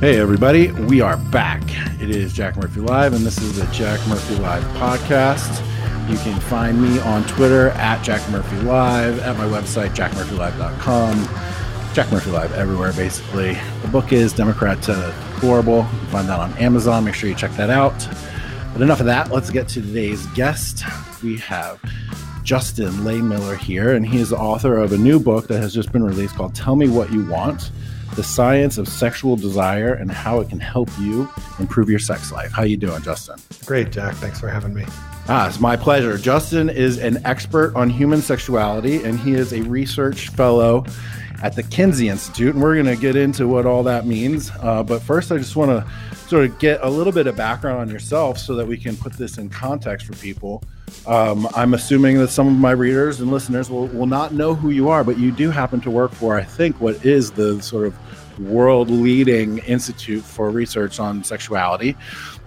Hey everybody, we are back. It is Jack Murphy Live, and this is the Jack Murphy Live podcast. You can find me on Twitter at Jack Murphy Live, at my website, jackmurphylive.com. Jack Murphy Live everywhere, basically. The book is Democrat to Horrible. You can find that on Amazon. Make sure you check that out. But enough of that. Let's get to today's guest. We have Justin Lehmiller here, and he is the author of a new book that has just been released called Tell Me What You Want: The Science of Sexual Desire and How It Can Help You Improve Your Sex Life. How you doing, Justin? Great, Jack. Thanks for having me. It's my pleasure. Justin is an expert on human sexuality, and he is a research fellow at the Kinsey Institute, and we're going to get into what all that means. But first, I just want to sort of get a little bit of background on yourself so that we can put this in context for people. I'm assuming that some of my readers and listeners will not know who you are, but you do happen to work for, I think, what is the sort of world-leading institute for research on sexuality.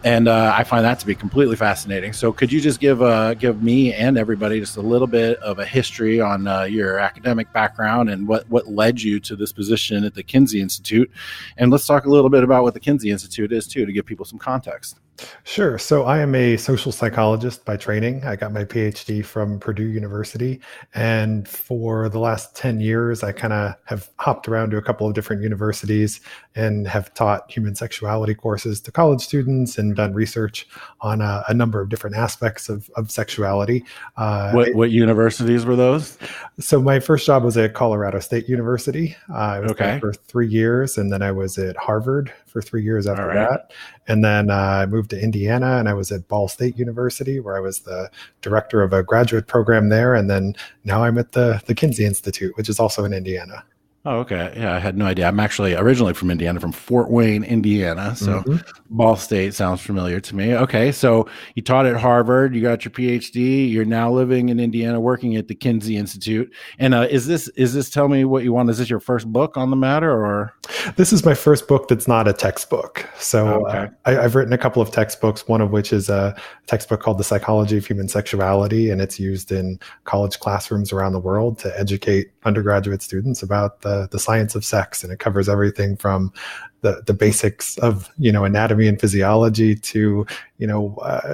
And I find that to be completely fascinating. So could you just give me and everybody just a little bit of a history on your academic background and what led you to this position at the Kinsey Institute? And let's talk a little bit about what the Kinsey Institute is, too, to give people some context. Sure. So I am a social psychologist by training. I got my PhD from Purdue University. And for the last 10 years, I kind of have hopped around to a couple of different universities and have taught human sexuality courses to college students and done research on a number of different aspects of sexuality. What universities were those? So my first job was at Colorado State University. I was there for 3 years, and then I was at Harvard for 3 years after that. And then I moved to Indiana, and I was at Ball State University, where I was the director of a graduate program there. And then now I'm at the Kinsey Institute, which is also in Indiana. Oh, okay. Yeah, I had no idea. I'm actually originally from Indiana, from Fort Wayne, Indiana. So Ball State sounds familiar to me. Okay, so you taught at Harvard, you got your PhD, you're now living in Indiana, working at the Kinsey Institute. And is this Tell Me What You Want? Is this your first book on the matter, or? This is my first book that's not a textbook. So I've written a couple of textbooks, one of which is a textbook called The Psychology of Human Sexuality, and it's used in college classrooms around the world to educate undergraduate students about the science of sex, and it covers everything from the basics of anatomy and physiology to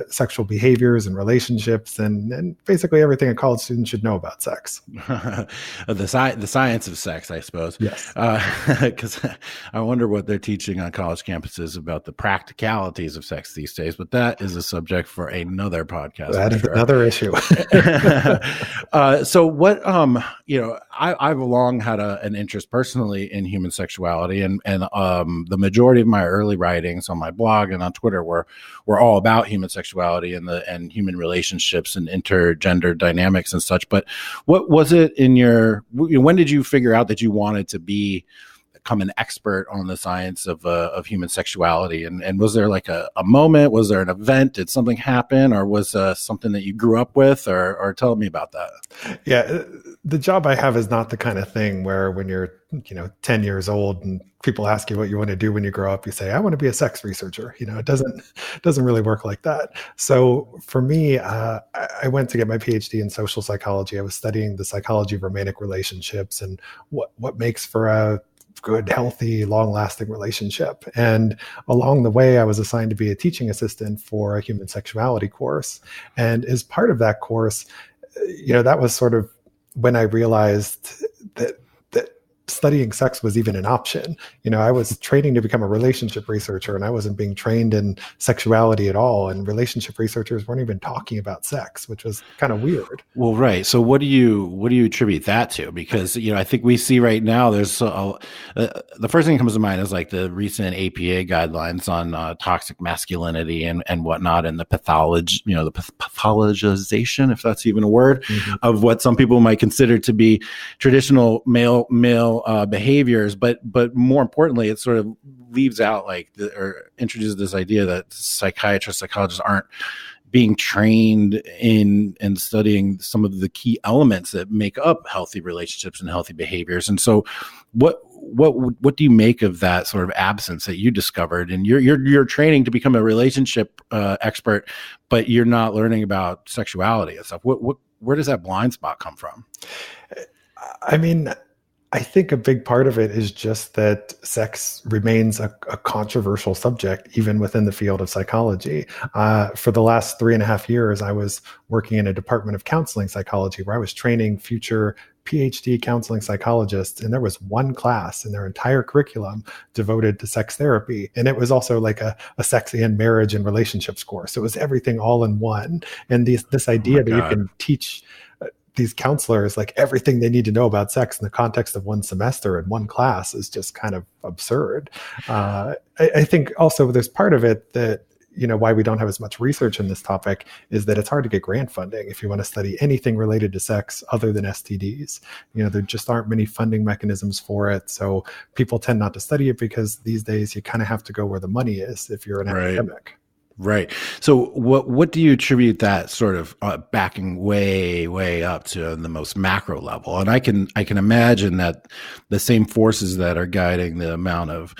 sexual behaviors and relationships and basically everything a college student should know about sex. the science of sex, I suppose. Yes. Because I wonder what they're teaching on college campuses about the practicalities of sex these days. But that is a subject for another podcast. That is another issue. So what I've long had an interest personally in human sexuality, and the majority of my early writings on my blog and on Twitter were all about human sexuality and human relationships and intergender dynamics and such. But what was it when did you figure out that you wanted to become an expert on the science of human sexuality? And was there like a moment? Was there an event? Did something happen, or was something that you grew up with? Or tell me about that. Yeah, the job I have is not the kind of thing where when you're 10 years old and people ask you what you want to do when you grow up, you say, I want to be a sex researcher. It doesn't really work like that. So for me, I went to get my PhD in social psychology. I was studying the psychology of romantic relationships and what makes for a good, healthy, long-lasting relationship. And along the way, I was assigned to be a teaching assistant for a human sexuality course. And as part of that course, that was sort of when I realized that studying sex was even an option. I was training to become a relationship researcher, and I wasn't being trained in sexuality at all. And relationship researchers weren't even talking about sex, which was kind of weird. Well, right. So what do you attribute that to? Because, I think we see right now there's the first thing that comes to mind is like the recent APA guidelines on toxic masculinity and whatnot, and the pathologization, if that's even a word, of what some people might consider to be traditional male behaviors, but more importantly, it sort of leaves out or introduces this idea that psychiatrists, psychologists aren't being trained in studying some of the key elements that make up healthy relationships and healthy behaviors. And so, what do you make of that sort of absence that you discovered? And you're training to become a relationship expert, but you're not learning about sexuality and stuff. Where does that blind spot come from? I mean, I think a big part of it is just that sex remains a controversial subject, even within the field of psychology. For the last 3.5 years, I was working in a department of counseling psychology where I was training future PhD counseling psychologists. And there was one class in their entire curriculum devoted to sex therapy. And it was also like a sex and marriage and relationships course. It was everything all in one. And this Oh my idea that you God. can teach these counselors like everything they need to know about sex in the context of one semester and one class is just kind of absurd. I think also there's part of it that, why we don't have as much research in this topic is that it's hard to get grant funding if you want to study anything related to sex other than STDs. There just aren't many funding mechanisms for it. So people tend not to study it because these days you kind of have to go where the money is if you're an academic. Right. So what do you attribute that sort of backing way up to the most macro level? And I can imagine that the same forces that are guiding the amount of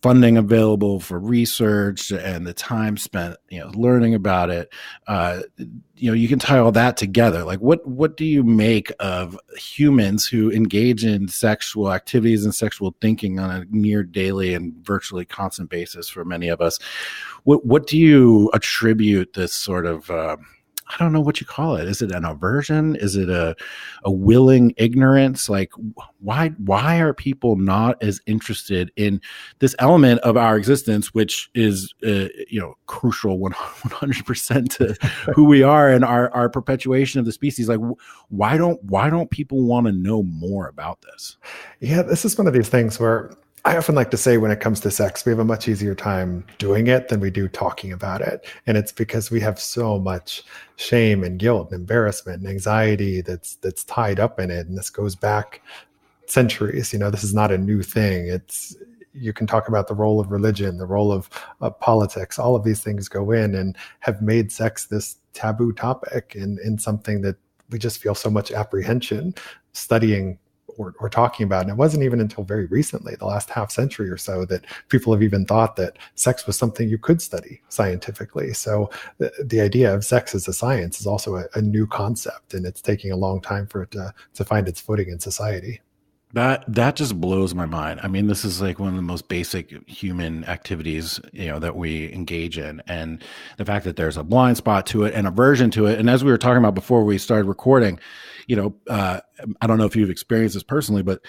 funding available for research and the time spent, learning about it, you can tie all that together. Like what do you make of humans who engage in sexual activities and sexual thinking on a near daily and virtually constant basis for many of us? What do you attribute this sort of, I don't know what you call it. Is it an aversion? Is it a willing ignorance? Like why are people not as interested in this element of our existence, which is, crucial 100% to who we are and our perpetuation of the species? Like, why don't people want to know more about this? Yeah, this is one of these things where I often like to say when it comes to sex, we have a much easier time doing it than we do talking about it. And it's because we have so much shame and guilt and embarrassment and anxiety that's tied up in it. And this goes back centuries. This is not a new thing. You can talk about the role of religion, the role of politics, all of these things go in and have made sex this taboo topic and something that we just feel so much apprehension studying or talking about. And it wasn't even until very recently, the last half century or so, that people have even thought that sex was something you could study scientifically. So the idea of sex as a science is also a new concept, and it's taking a long time for it to find its footing in society. That just blows my mind. I mean, this is like one of the most basic human activities, that we engage in. And the fact that there's a blind spot to it and aversion to it. And as we were talking about before we started recording, I don't know if you've experienced this personally, but,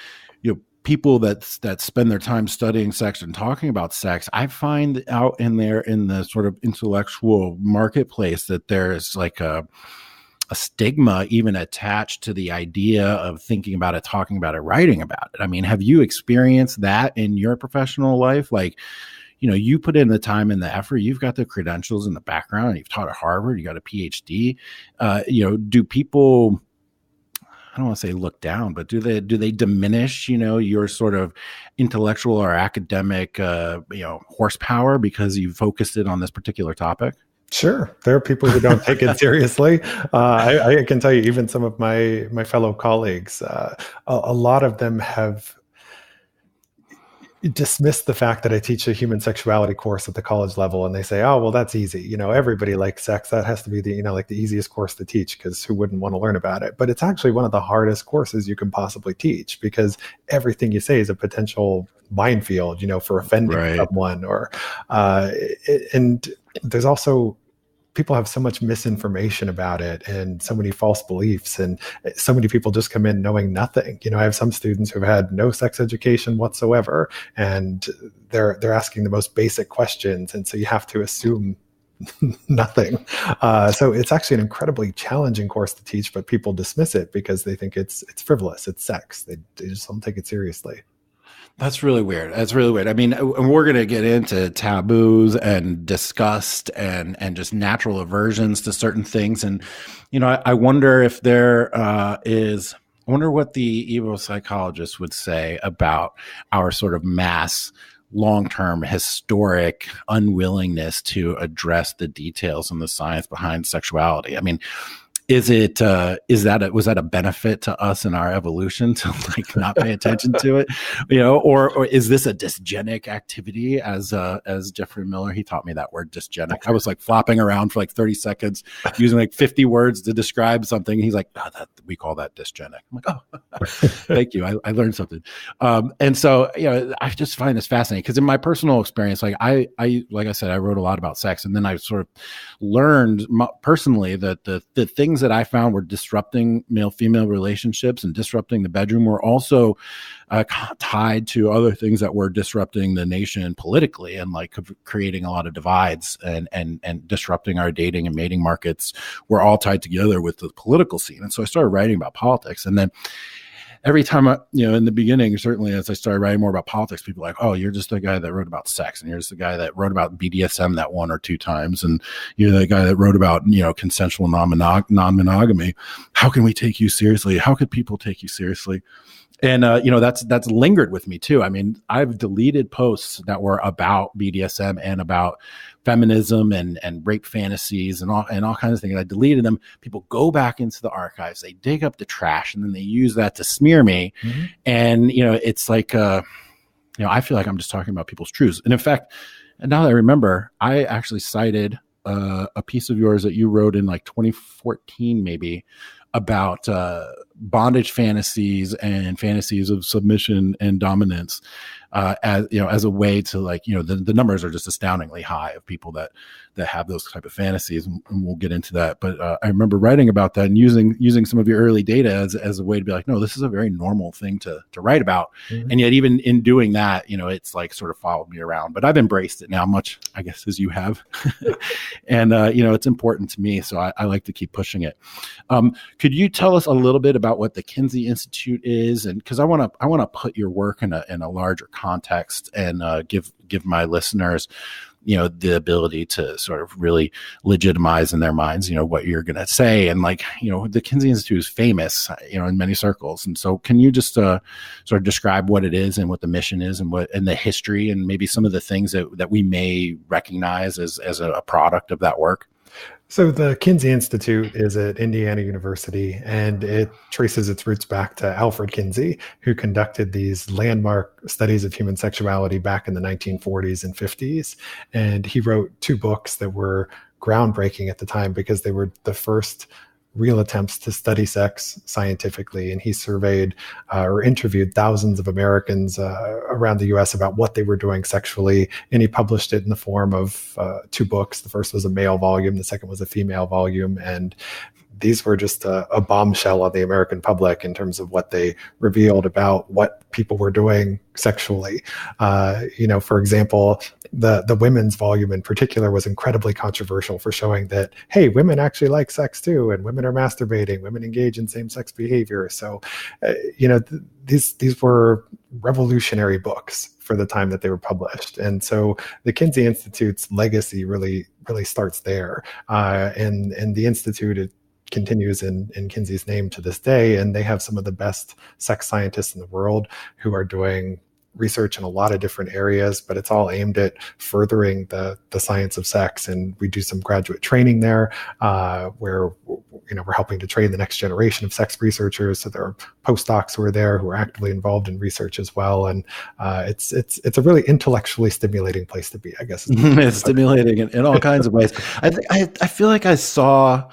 people that spend their time studying sex and talking about sex, I find out in the sort of intellectual marketplace that there's like a stigma even attached to the idea of thinking about it, talking about it, writing about it. I mean, have you experienced that in your professional life? Like, you put in the time and the effort, you've got the credentials in the background, you've taught at Harvard, you got a PhD. Do people, I don't want to say look down, but do they diminish, your sort of intellectual or academic, horsepower because you focused it on this particular topic? Sure. There are people who don't take it seriously. I can tell you, even some of my fellow colleagues, a lot of them have dismissed the fact that I teach a human sexuality course at the college level. And they say, oh, well, that's easy. Everybody likes sex. That has to be the easiest course to teach, because who wouldn't want to learn about it? But it's actually one of the hardest courses you can possibly teach, because everything you say is a potential minefield, for offending someone and there's also, people have so much misinformation about it and so many false beliefs, and so many people just come in knowing nothing. I have some students who've had no sex education whatsoever, and they're asking the most basic questions. And so you have to assume nothing. So it's actually an incredibly challenging course to teach, but people dismiss it because they think it's frivolous. It's sex. They just don't take it seriously. That's really weird. I mean, we're going to get into taboos and disgust and just natural aversions to certain things. And, I wonder if I wonder what the Evo psychologists would say about our sort of mass, long-term, historic unwillingness to address the details and the science behind sexuality. I mean, Is it was that a benefit to us in our evolution to like not pay attention to it, or is this a dysgenic activity? As Jeffrey Miller, he taught me that word, dysgenic. I was like flopping around for like 30 seconds using like 50 words to describe something. He's like, we call that dysgenic. I'm like, oh, thank you. I learned something. And so I just find this fascinating because in my personal experience, like I like I said, I wrote a lot about sex, and then I sort of learned personally that the things that I found were disrupting male-female relationships and disrupting the bedroom were also tied to other things that were disrupting the nation politically and like creating a lot of divides and disrupting our dating and mating markets were all tied together with the political scene. And so I started writing about politics. And then every time in the beginning, certainly as I started writing more about politics, people were like, oh, you're just the guy that wrote about sex, and you're just the guy that wrote about BDSM that 1 or 2 times, and you're the guy that wrote about consensual non-monogamy. How can we take you seriously? How could people take you seriously? And that's lingered with me too. I mean, I've deleted posts that were about BDSM and about feminism and rape fantasies and all kinds of things. I deleted them. People go back into the archives, they dig up the trash, and then they use that to smear me. Mm-hmm. And it's like I feel like I'm just talking about people's truths. And in fact, now that I remember, I actually cited a piece of yours that you wrote in like 2014 maybe about bondage fantasies and fantasies of submission and dominance as a way to the numbers are just astoundingly high of people that have those type of fantasies, and we'll get into that. But I remember writing about that and using some of your early data as a way to be like, no, this is a very normal thing to write about. Mm-hmm. And yet even in doing that, it's like sort of followed me around, but I've embraced it now much, I guess, as you have. And it's important to me, so I like to keep pushing it. Could you tell us a little bit about what the Kinsey Institute is? And because I want to put your work in a larger context and give my listeners the ability to sort of really legitimize in their minds what you're going to say. And the Kinsey Institute is famous in many circles, and so can you just sort of describe what it is and what the mission is and the history and maybe some of the things that we may recognize as a product of that work? So the Kinsey Institute is at Indiana University, and it traces its roots back to Alfred Kinsey, who conducted these landmark studies of human sexuality back in the 1940s and 50s. And he wrote 2 books that were groundbreaking at the time because they were the first real attempts to study sex scientifically. And he surveyed or interviewed thousands of Americans around the US about what they were doing sexually. And he published it in the form of 2 books. The first was a male volume. The second was a female volume. And these were just a bombshell on the American public in terms of what they revealed about what people were doing sexually. For example, the women's volume in particular was incredibly controversial for showing that, hey, women actually like sex too, and women are masturbating, women engage in same-sex behavior. So, these were revolutionary books for the time that they were published. And so the Kinsey Institute's legacy really starts there. And the Institute, continues in Kinsey's name to this day, and they have some of the best sex scientists in the world who are doing research in a lot of different areas, but it's all aimed at furthering the science of sex. And we do some graduate training there, where we're helping to train the next generation of sex researchers. So there are postdocs who are there who are actively involved in research as well. And it's a really intellectually stimulating place to be, I guess. It's stimulating in all kinds of ways. I feel like I saw,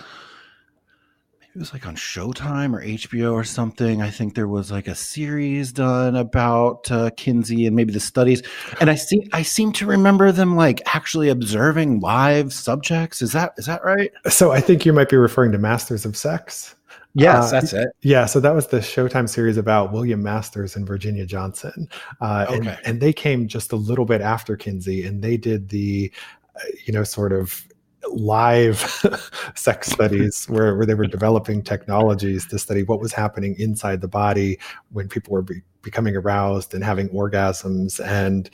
it was like on Showtime or HBO or something. I think there was like a series done about Kinsey and maybe the studies. And I seem to remember them like actually observing live subjects. Is that right? So I think you might be referring to Masters of Sex. Yes, that's it. Yeah, so that was the Showtime series about William Masters and Virginia Johnson. Okay. And they came just a little bit after Kinsey, and they did the, sort of live sex studies where they were developing technologies to study what was happening inside the body when people were becoming aroused and having orgasms. And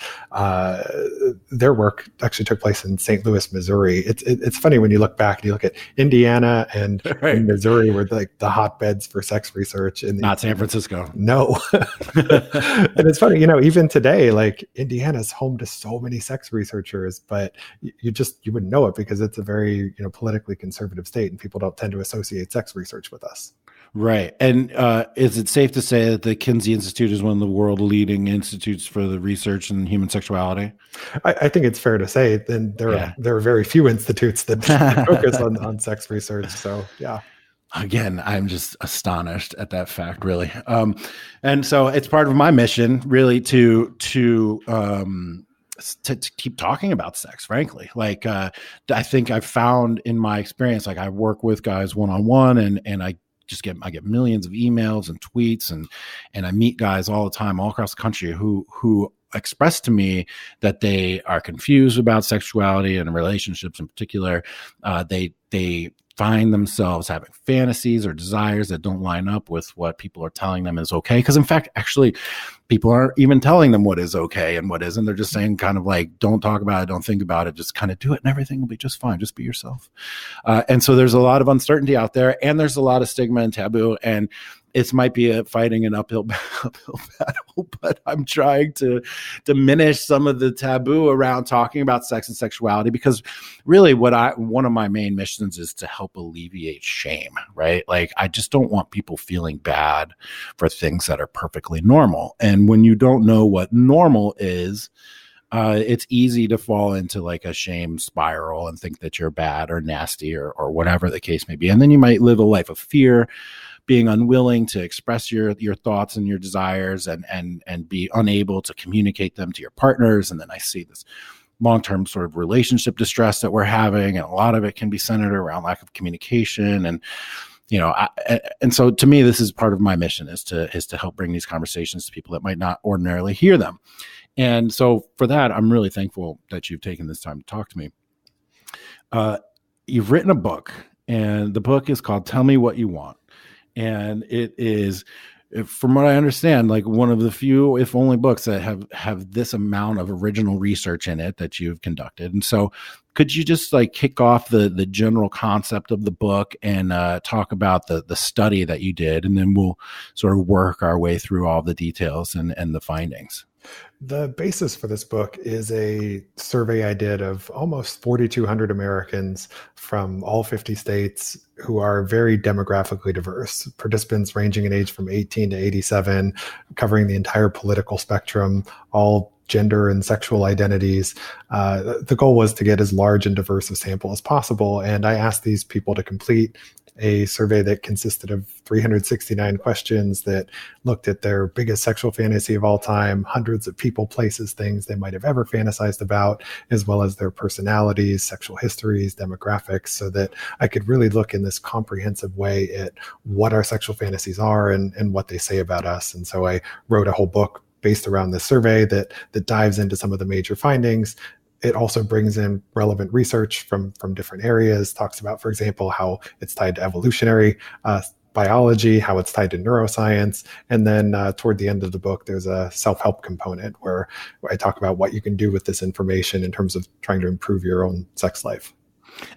their work actually took place in St. Louis, Missouri. It's funny when you look back and you look at Indiana and Missouri were like the hotbeds for sex research. Not San Francisco. No. And it's funny, even today, like Indiana's home to so many sex researchers, but you wouldn't know it because it's a very, politically conservative state and people don't tend to associate sex research with us. Right. And is it safe to say that the Kinsey Institute is one of the world leading institutes for the research in human sexuality? I think it's fair to say then there are very few institutes that focus on sex research. So, yeah. Again, I'm just astonished at that fact, really. And so it's part of my mission, really, to keep talking about sex, frankly. Like, I think I've found in my experience, like I work with guys one-on-one and I get millions of emails and tweets and I meet guys all the time, all across the country who express to me that they are confused about sexuality and relationships in particular. They find themselves having fantasies or desires that don't line up with what people are telling them is okay. Because in fact, actually, people aren't even telling them what is okay and what isn't. They're just saying kind of like, don't talk about it, don't think about it, just kind of do it and everything will be just fine. Just be yourself. And so there's a lot of uncertainty out there and there's a lot of stigma and taboo. And it might be fighting an uphill battle, but I'm trying to diminish some of the taboo around talking about sex and sexuality because really one of my main missions is to help alleviate shame, right? Like I just don't want people feeling bad for things that are perfectly normal. And when you don't know what normal is, it's easy to fall into like a shame spiral and think that you're bad or nasty or whatever the case may be. And then you might live a life of fear, being unwilling to express your thoughts and your desires and be unable to communicate them to your partners. And then I see this long-term sort of relationship distress that we're having. And a lot of it can be centered around lack of communication. And, and so to me, this is part of my mission is to help bring these conversations to people that might not ordinarily hear them. And so for that, I'm really thankful that you've taken this time to talk to me. You've written a book and the book is called Tell Me What You Want. And it is, from what I understand, like one of the few, if only, books that have this amount of original research in it that you've conducted. And so could you just like kick off the general concept of the book and talk about the study that you did, and then we'll sort of work our way through all the details and the findings. The basis for this book is a survey I did of almost 4,200 Americans from all 50 states who are very demographically diverse. Participants ranging in age from 18 to 87, covering the entire political spectrum, all gender and sexual identities. The goal was to get as large and diverse a sample as possible. And I asked these people to complete a survey that consisted of 369 questions that looked at their biggest sexual fantasy of all time, hundreds of people, places, things they might have ever fantasized about, as well as their personalities, sexual histories, demographics, so that I could really look in this comprehensive way at what our sexual fantasies are and what they say about us. And so I wrote a whole book based around this survey that dives into some of the major findings. It also brings in relevant research from different areas, talks about, for example, how it's tied to evolutionary biology, how it's tied to neuroscience. And then toward the end of the book, there's a self-help component where I talk about what you can do with this information in terms of trying to improve your own sex life.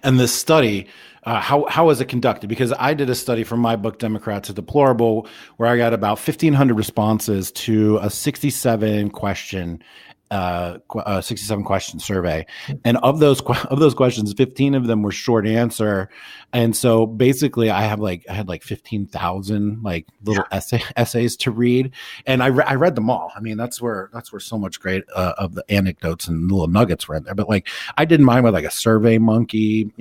And this study, how was it conducted? Because I did a study from my book, Democrat to Deplorable, where I got about 1,500 responses to a 67 question survey. And of those questions, 15 of them were short answer. And so basically I had like 15,000 like little essays to read. And I read them all. I mean, that's where so much great of the anecdotes and little nuggets were in there. But like, I did mine with like a Survey Monkey,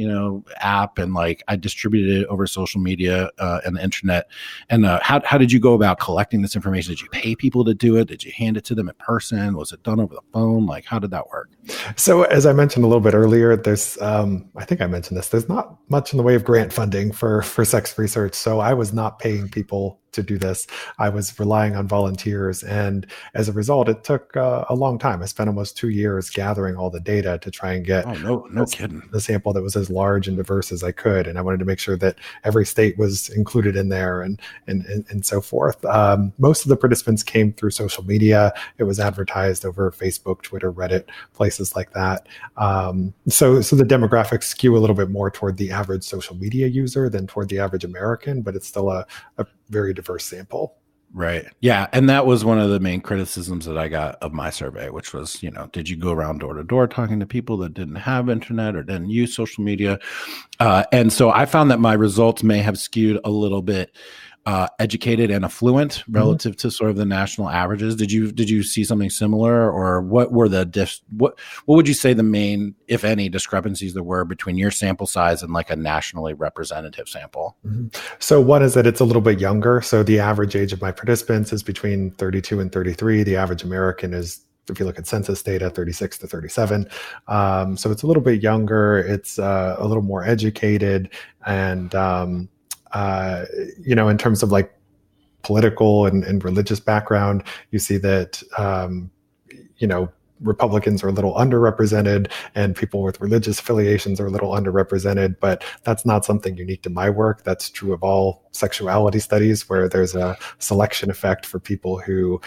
app. And like, I distributed it over social media and the internet. And how did you go about collecting this information? Did you pay people to do it? Did you hand it to them in person? Was it done over the phone? Like, how did that work? So as I mentioned a little bit earlier, there's, I think I mentioned this, there's not much in the way of grant funding for sex research. So I was not paying people do this, I was relying on volunteers. And as a result, it took a long time. I spent almost 2 years gathering all the data to try and get no kidding. the sample that was as large and diverse as I could. And I wanted to make sure that every state was included in there and so forth. Most of the participants came through social media. It was advertised over Facebook, Twitter, Reddit, places like that. So the demographics skew a little bit more toward the average social media user than toward the average American, but it's still a very diverse sample. Right. Yeah. And that was one of the main criticisms that I got of my survey, which was, did you go around door to door talking to people that didn't have internet or didn't use social media? And so I found that my results may have skewed a little bit educated and affluent relative to sort of the national averages. Did you see something similar, or what were what would you say the main, if any, discrepancies there were between your sample size and like a nationally representative sample? So one is that it's a little bit younger. So the average age of my participants is between 32 and 33. The average American is, if you look at census data, 36 to 37. So it's a little bit younger. It's a little more educated, and in terms of like political and religious background, you see that, Republicans are a little underrepresented and people with religious affiliations are a little underrepresented, but that's not something unique to my work. That's true of all sexuality studies, where there's a selection effect for people who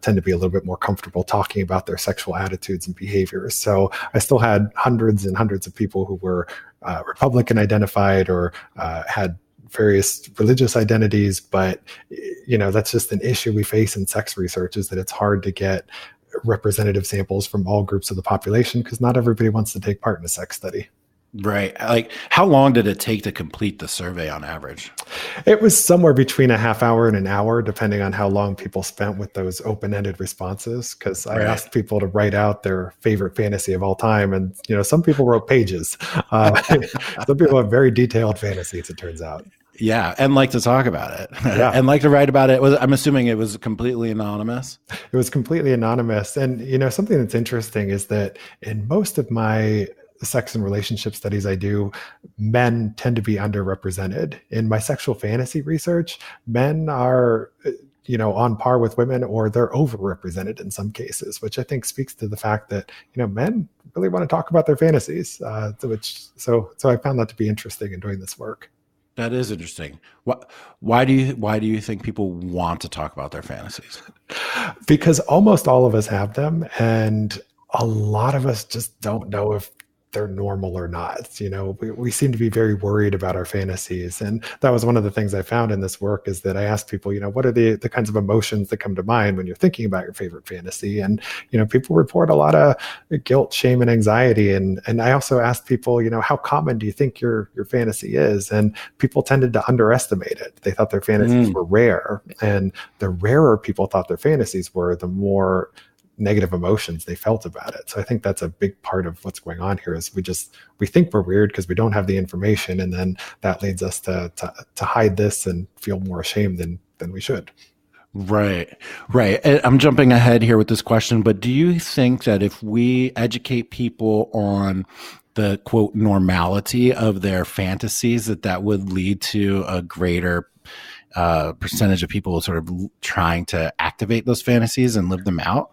tend to be a little bit more comfortable talking about their sexual attitudes and behaviors. So I still had hundreds and hundreds of people who were Republican identified or had various religious identities, but that's just an issue we face in sex research, is that it's hard to get representative samples from all groups of the population because not everybody wants to take part in a sex study. Right. Like, how long did it take to complete the survey on average? It was somewhere between a half hour and an hour, depending on how long people spent with those open-ended responses. Because I asked people to write out their favorite fantasy of all time. And, some people wrote pages. Some people have very detailed fantasies, it turns out. Yeah, and like to talk about it. Yeah. And like to write about it. I'm assuming it was completely anonymous. It was completely anonymous. And, something that's interesting is that in most of my sex and relationship studies I do, men tend to be underrepresented. In my sexual fantasy research, men are, on par with women, or they're overrepresented in some cases, which I think speaks to the fact that, men really want to talk about their fantasies. So I found that to be interesting in doing this work. That is interesting. Why do you think people want to talk about their fantasies? Because almost all of us have them, and a lot of us just don't know if they're normal or not. We seem to be very worried about our fantasies. And that was one of the things I found in this work, is that I asked people, what are the kinds of emotions that come to mind when you're thinking about your favorite fantasy? And, people report a lot of guilt, shame, and anxiety. And I also asked people, how common do you think your fantasy is? And people tended to underestimate it. They thought their fantasies were rare. And the rarer people thought their fantasies were, the more negative emotions they felt about it. So I think that's a big part of what's going on here, is we think we're weird because we don't have the information, and then that leads us to hide this and feel more ashamed than we should. Right. And I'm jumping ahead here with this question, but do you think that if we educate people on the quote normality of their fantasies, that would lead to a greater percentage of people sort of trying to activate those fantasies and live them out?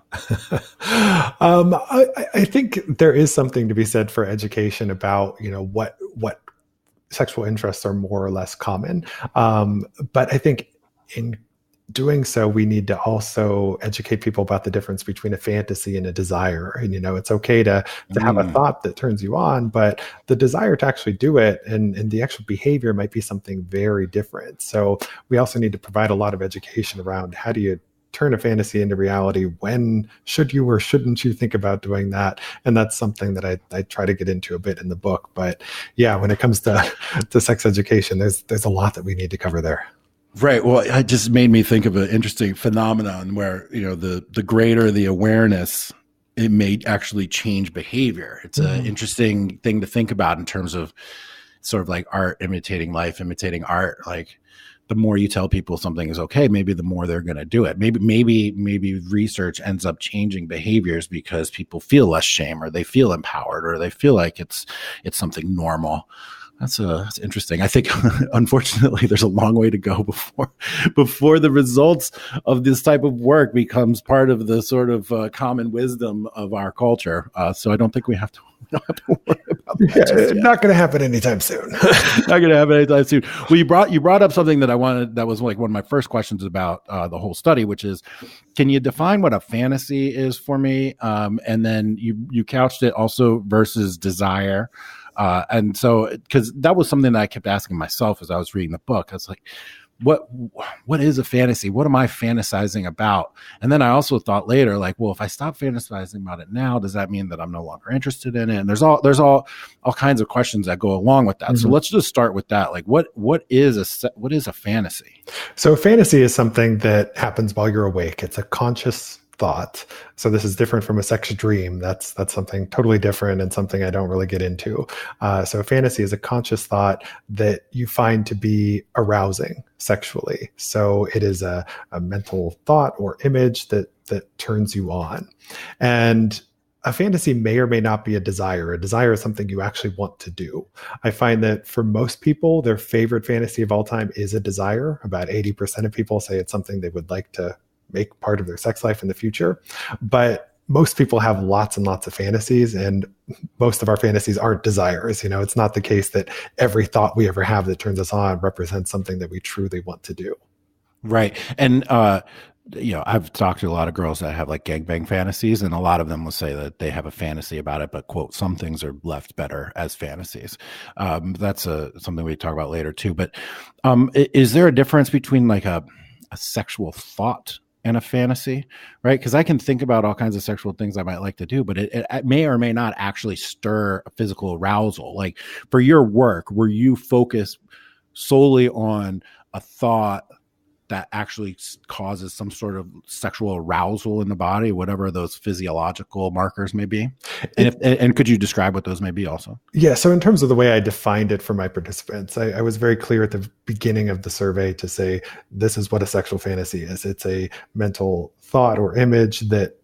I think there is something to be said for education about, what sexual interests are more or less common. But I think in doing so, we need to also educate people about the difference between a fantasy and a desire. And, it's okay to have a thought that turns you on, but the desire to actually do it and the actual behavior might be something very different. So we also need to provide a lot of education around how do you turn a fantasy into reality? When should you or shouldn't you think about doing that? And that's something that I try to get into a bit in the book. But yeah, when it comes to sex education, there's a lot that we need to cover there. Right. Well, it just made me think of an interesting phenomenon where, the greater the awareness, it may actually change behavior. It's an interesting thing to think about in terms of sort of like art imitating life, imitating art. Like, the more you tell people something is okay, maybe the more they're going to do it. Maybe research ends up changing behaviors because people feel less shame, or they feel empowered, or they feel like it's something normal. That's interesting. I think, unfortunately, there's a long way to go before the results of this type of work becomes part of the sort of common wisdom of our culture. So I don't think we don't have to worry about that just yet. Not going to happen anytime soon. Not going to happen anytime soon. Well, you brought up something that I wanted. That was like one of my first questions about the whole study, which is, can you define what a fantasy is for me? And then you couched it also versus desire. And so, because that was something that I kept asking myself as I was reading the book. I was like, what is a fantasy? What am I fantasizing about? And then I also thought later, like, well, if I stop fantasizing about it now, does that mean that I'm no longer interested in it? And there's all kinds of questions that go along with that. Mm-hmm. So let's just start with that. Like, what is a fantasy? So a fantasy is something that happens while you're awake. It's a conscious thought. So this is different from a sex dream. That's something totally different and something I don't really get into. So a fantasy is a conscious thought that you find to be arousing sexually. So it is a mental thought or image that turns you on. And a fantasy may or may not be a desire. A desire is something you actually want to do. I find that for most people, their favorite fantasy of all time is a desire. About 80% of people say it's something they would like to make part of their sex life in the future. But most people have lots and lots of fantasies, and most of our fantasies aren't desires. It's not the case that every thought we ever have that turns us on represents something that we truly want to do. Right. And, I've talked to a lot of girls that have like gangbang fantasies, and a lot of them will say that they have a fantasy about it, but quote, some things are left better as fantasies. That's something we talk about later too. But is there a difference between like a sexual thought and a fantasy, right? Because I can think about all kinds of sexual things I might like to do, but it may or may not actually stir a physical arousal. Like for your work, were you focused solely on a thought that actually causes some sort of sexual arousal in the body, whatever those physiological markers may be? And could you describe what those may be also? Yeah. So in terms of the way I defined it for my participants, I was very clear at the beginning of the survey to say, this is what a sexual fantasy is. It's a mental thought or image that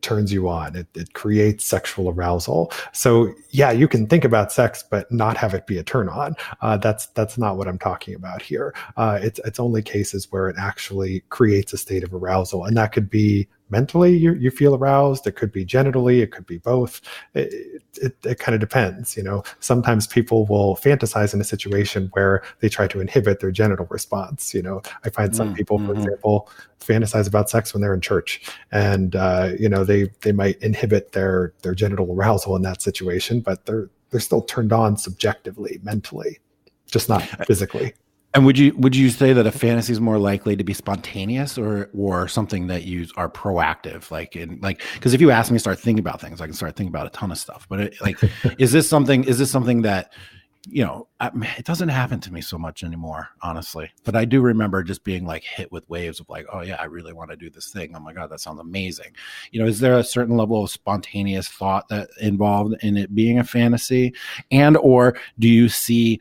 turns you on. It creates sexual arousal. So yeah, you can think about sex, but not have it be a turn on. That's not what I'm talking about here. It's only cases where it actually creates a state of arousal. And that could be mentally, you feel aroused. It could be genitally. It could be both. It kind of depends. Sometimes people will fantasize in a situation where they try to inhibit their genital response. I find some people, for example, fantasize about sex when they're in church, and they might inhibit their genital arousal in that situation, but they're still turned on subjectively, mentally, just not physically. And would you say that a fantasy is more likely to be spontaneous or something that you are proactive? Because if you ask me to start thinking about things, I can start thinking about a ton of stuff. But is this something that, it doesn't happen to me so much anymore, honestly. But I do remember just being like hit with waves of like, oh yeah, I really want to do this thing. Oh my God, that sounds amazing. Is there a certain level of spontaneous thought that involved in it being a fantasy? And, or do you see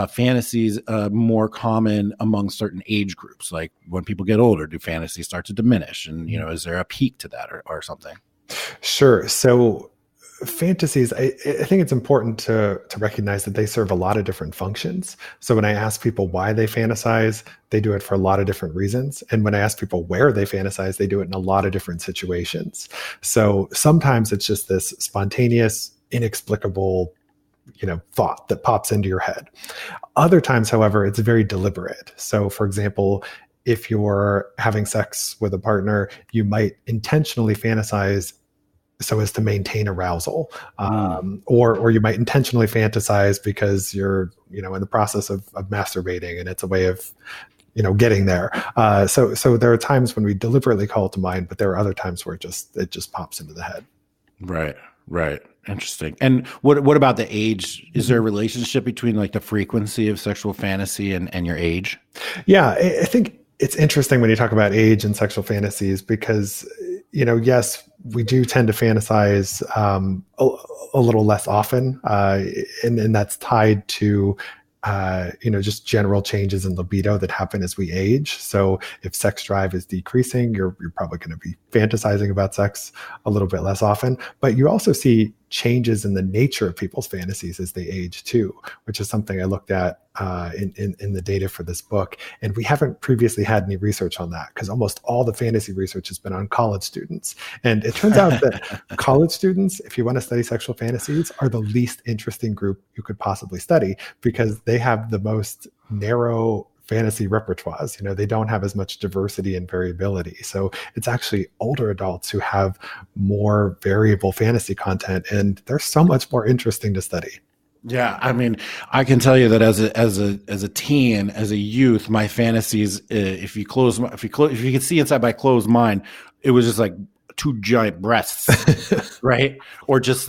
fantasies more common among certain age groups? Like when people get older, do fantasies start to diminish? And, is there a peak to that or something? Sure. So fantasies, I think it's important to recognize that they serve a lot of different functions. So when I ask people why they fantasize, they do it for a lot of different reasons. And when I ask people where they fantasize, they do it in a lot of different situations. So sometimes it's just this spontaneous, inexplicable thought that pops into your head. Other times, however, it's very deliberate. So for example, if you're having sex with a partner, you might intentionally fantasize so as to maintain arousal, or you might intentionally fantasize because you're, in the process of masturbating, and it's a way of, getting there. So there are times when we deliberately call it to mind, but there are other times where it just pops into the head. Right. Interesting. And what about the age? Is there a relationship between like the frequency of sexual fantasy and your age? Yeah, I think it's interesting when you talk about age and sexual fantasies because, yes, we do tend to fantasize a little less often, and that's tied to just general changes in libido that happen as we age. So if sex drive is decreasing, you're probably going to be fantasizing about sex a little bit less often. But you also see changes in the nature of people's fantasies as they age too, which is something I looked at in the data for this book. And we haven't previously had any research on that because almost all the fantasy research has been on college students. And it turns out that college students, if you want to study sexual fantasies, are the least interesting group you could possibly study because they have the most narrow fantasy repertoires. They don't have as much diversity and variability. So it's actually older adults who have more variable fantasy content, and they're so much more interesting to study. Yeah, I mean, I can tell you that as a teen, as a youth, my fantasies, if you could see inside my closed mind, it was just like two giant breasts, right? Or just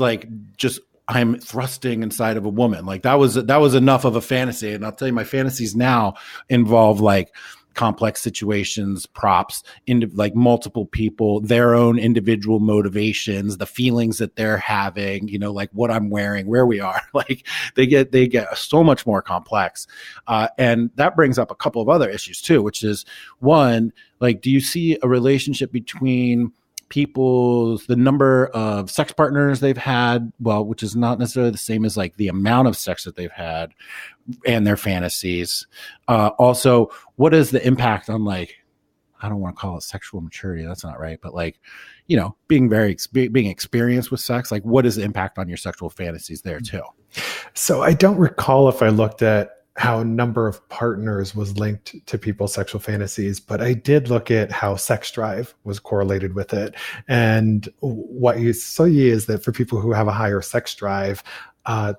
I'm thrusting inside of a woman. Like that was enough of a fantasy. And I'll tell you, my fantasies now involve like complex situations, props, into like multiple people, their own individual motivations, the feelings that they're having, like what I'm wearing, where we are. Like they get so much more complex. And that brings up a couple of other issues too, which is one, like, do you see a relationship between the number of sex partners they've had, which is not necessarily the same as like the amount of sex that they've had, and their fantasies. Also, what is the impact on like, I don't want to call it sexual maturity, that's not right, but like, being experienced with sex, like what is the impact on your sexual fantasies there too? So I don't recall if I looked at how number of partners was linked to people's sexual fantasies, but I did look at how sex drive was correlated with it. And what you see is that for people who have a higher sex drive,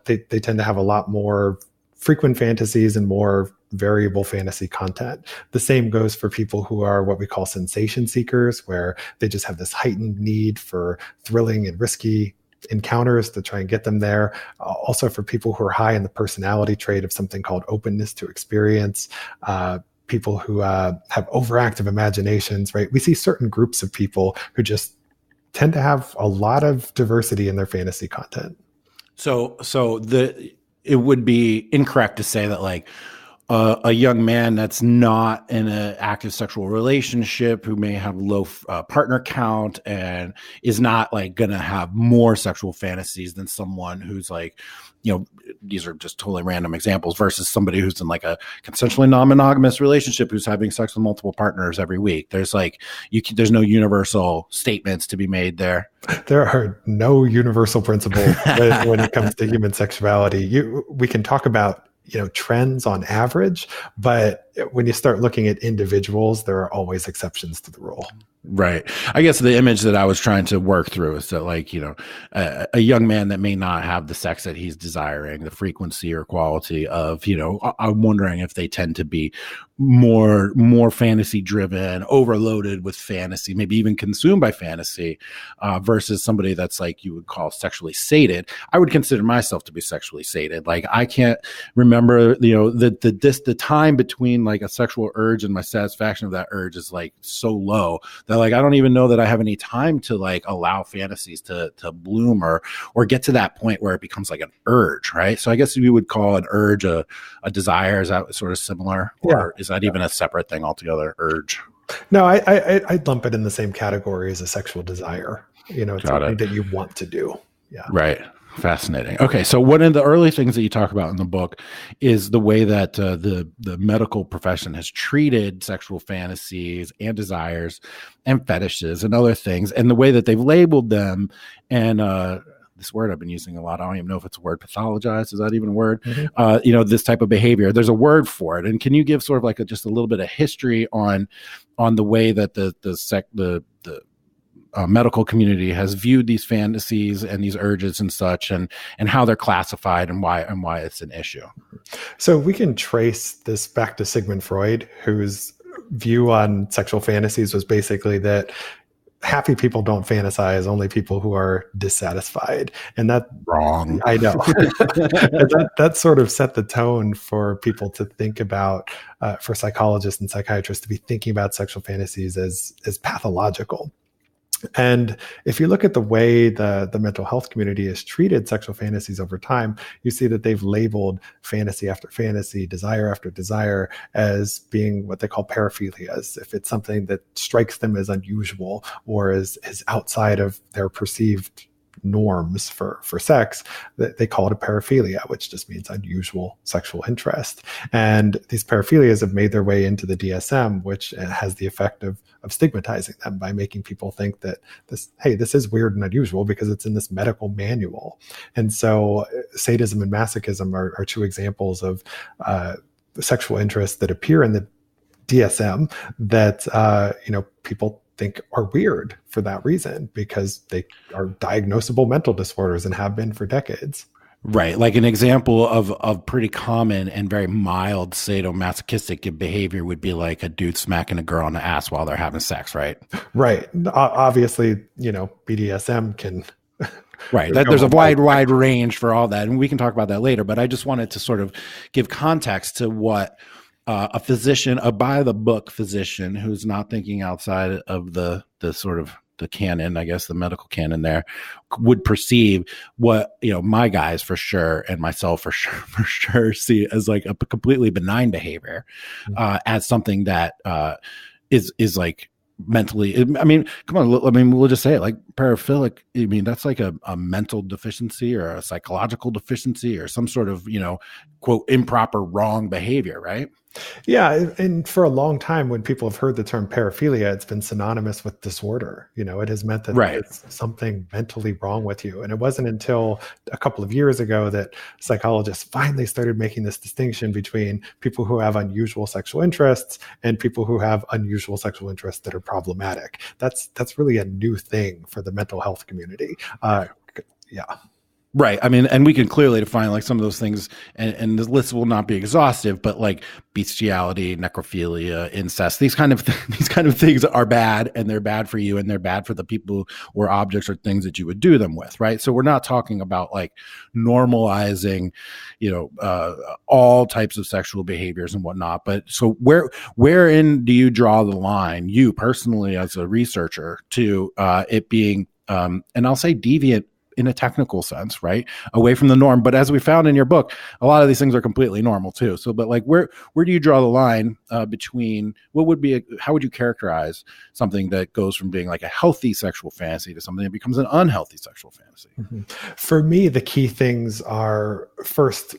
they tend to have a lot more frequent fantasies and more variable fantasy content. The same goes for people who are what we call sensation seekers, where they just have this heightened need for thrilling and risky encounters to try and get them there. Also for people who are high in the personality trait of something called openness to experience, people who have overactive imaginations, right? We see certain groups of people who just tend to have a lot of diversity in their fantasy content. So it would be incorrect to say that like a young man that's not in an active sexual relationship, who may have low partner count and is not like going to have more sexual fantasies than someone who's like, these are just totally random examples, versus somebody who's in like a consensually non-monogamous relationship who's having sex with multiple partners every week. There's like, there's no universal statements to be made there. There are no universal principles when it comes to human sexuality. We can talk about trends on average, but when you start looking at individuals, there are always exceptions to the rule. Right. I guess the image that I was trying to work through is that like, a young man that may not have the sex that he's desiring, the frequency or quality of, I'm wondering if they tend to be more fantasy driven, overloaded with fantasy, maybe even consumed by fantasy, versus somebody that's like you would call sexually sated. I would consider myself to be sexually sated. Like I can't remember, the time between like a sexual urge and my satisfaction of that urge is like so low that like I don't even know that I have any time to like allow fantasies to bloom or get to that point where it becomes like an urge, right? So I guess we would call an urge a desire. Is that sort of similar, or is that even a separate thing altogether? Urge? No, I'd lump it in the same category as a sexual desire. It's something that you want to do. Yeah. Right. Fascinating. Okay, so one of the early things that you talk about in the book is the way that the medical profession has treated sexual fantasies and desires and fetishes and other things, and the way that they've labeled them. And this word I've been using a lot, I don't even know if it's a word, pathologize, is that even a word? Mm-hmm. This type of behavior. There's a word for it. And can you give sort of like just a little bit of history on the way that the medical community has viewed these fantasies and these urges and such, and how they're classified and why it's an issue? So we can trace this back to Sigmund Freud, whose view on sexual fantasies was basically that happy people don't fantasize, only people who are dissatisfied. And that wrong. I know. that sort of set the tone for people to think about, for psychologists and psychiatrists to be thinking about sexual fantasies as pathological. And if you look at the way the mental health community has treated sexual fantasies over time, you see that they've labeled fantasy after fantasy, desire after desire as being what they call paraphilias. If it's something that strikes them as unusual or is outside of their perceived norms for sex, they call it a paraphilia, which just means unusual sexual interest. And these paraphilias have made their way into the DSM, which has the effect of stigmatizing them by making people think that this is weird and unusual because it's in this medical manual. And so sadism and masochism are two examples of sexual interests that appear in the DSM that people think are weird for that reason, because they are diagnosable mental disorders and have been for decades. Right. Like an example of pretty common and very mild sadomasochistic behavior would be like a dude smacking a girl on the ass while they're having sex, right? Right. Obviously, BDSM can... Right. There's a wide range for all that. And we can talk about that later. But I just wanted to sort of give context to what a physician, a by-the-book physician who's not thinking outside of the sort of the canon, I guess the medical canon there, would perceive what, my guys for sure and myself for sure see as like a completely benign behavior, as something that is like mentally, I mean, come on, I mean, we'll just say it, like paraphilic, I mean, that's like a mental deficiency or a psychological deficiency or some sort of, quote, improper wrong behavior, right? Yeah. And for a long time, when people have heard the term paraphilia, it's been synonymous with disorder. It has meant that there's something mentally wrong with you. And it wasn't until a couple of years ago that psychologists finally started making this distinction between people who have unusual sexual interests and people who have unusual sexual interests that are problematic. That's really a new thing for the mental health community. Yeah. Right. I mean, and we can clearly define like some of those things, and the list will not be exhaustive, but like bestiality, necrophilia, incest, these kind of things are bad, and they're bad for you, and they're bad for the people or objects or things that you would do them with. Right. So we're not talking about like normalizing, all types of sexual behaviors and whatnot. But so wherein do you draw the line, you personally as a researcher, to it being, and I'll say deviant in a technical sense, right? Away from the norm. But as we found in your book, a lot of these things are completely normal too. So, but like, where do you draw the line between how would you characterize something that goes from being like a healthy sexual fantasy to something that becomes an unhealthy sexual fantasy? Mm-hmm. For me, the key things are, first,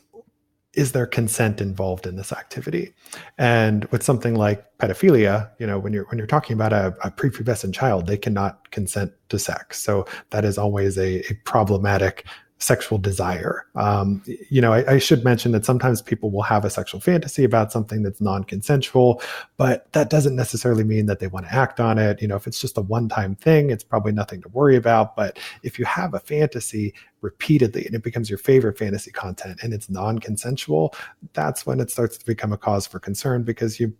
is there consent involved in this activity? And with something like pedophilia, when you're talking about a prepubescent child, they cannot consent to sex. So that is always a problematic sexual desire. I should mention that sometimes people will have a sexual fantasy about something that's non-consensual, but that doesn't necessarily mean that they want to act on it. If it's just a one-time thing, it's probably nothing to worry about. But if you have a fantasy repeatedly and it becomes your favorite fantasy content and it's non-consensual, that's when it starts to become a cause for concern, because you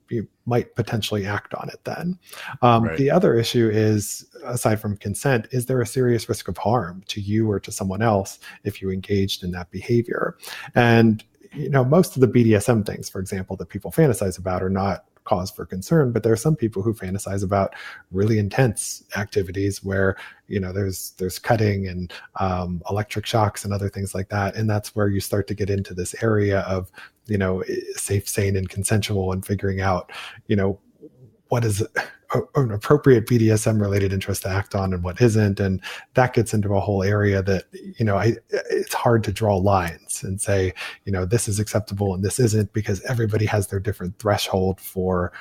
might potentially act on it then. Right. The other issue is, aside from consent, is there a serious risk of harm to you or to someone else if you engaged in that behavior? And most of the BDSM things, for example, that people fantasize about are not cause for concern, but there are some people who fantasize about really intense activities where there's cutting and electric shocks and other things like that, and that's where you start to get into this area of safe, sane, and consensual, and figuring out what is an appropriate BDSM related interest to act on and what isn't. And that gets into a whole area that, it's hard to draw lines and say, this is acceptable and this isn't, because everybody has their different threshold for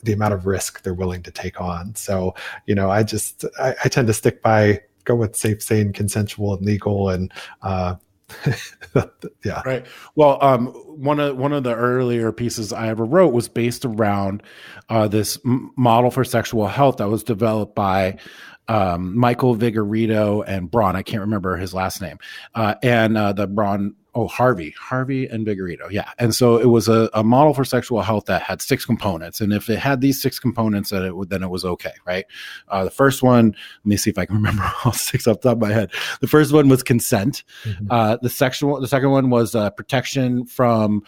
the amount of risk they're willing to take on. So, I tend to go with safe, sane, consensual, and legal, and yeah. Right. Well, one of the earlier pieces I ever wrote was based around this model for sexual health that was developed by Michael Vigorito and Braun. I can't remember his last name. And the Braun, Harvey and Vigorito. Yeah. And so it was a model for sexual health that had 6 components. And if it had these 6 components, then it was okay. Right. The first one, let me see if I can remember all 6 off the top of my head. The first one was consent. Mm-hmm. The second one was protection from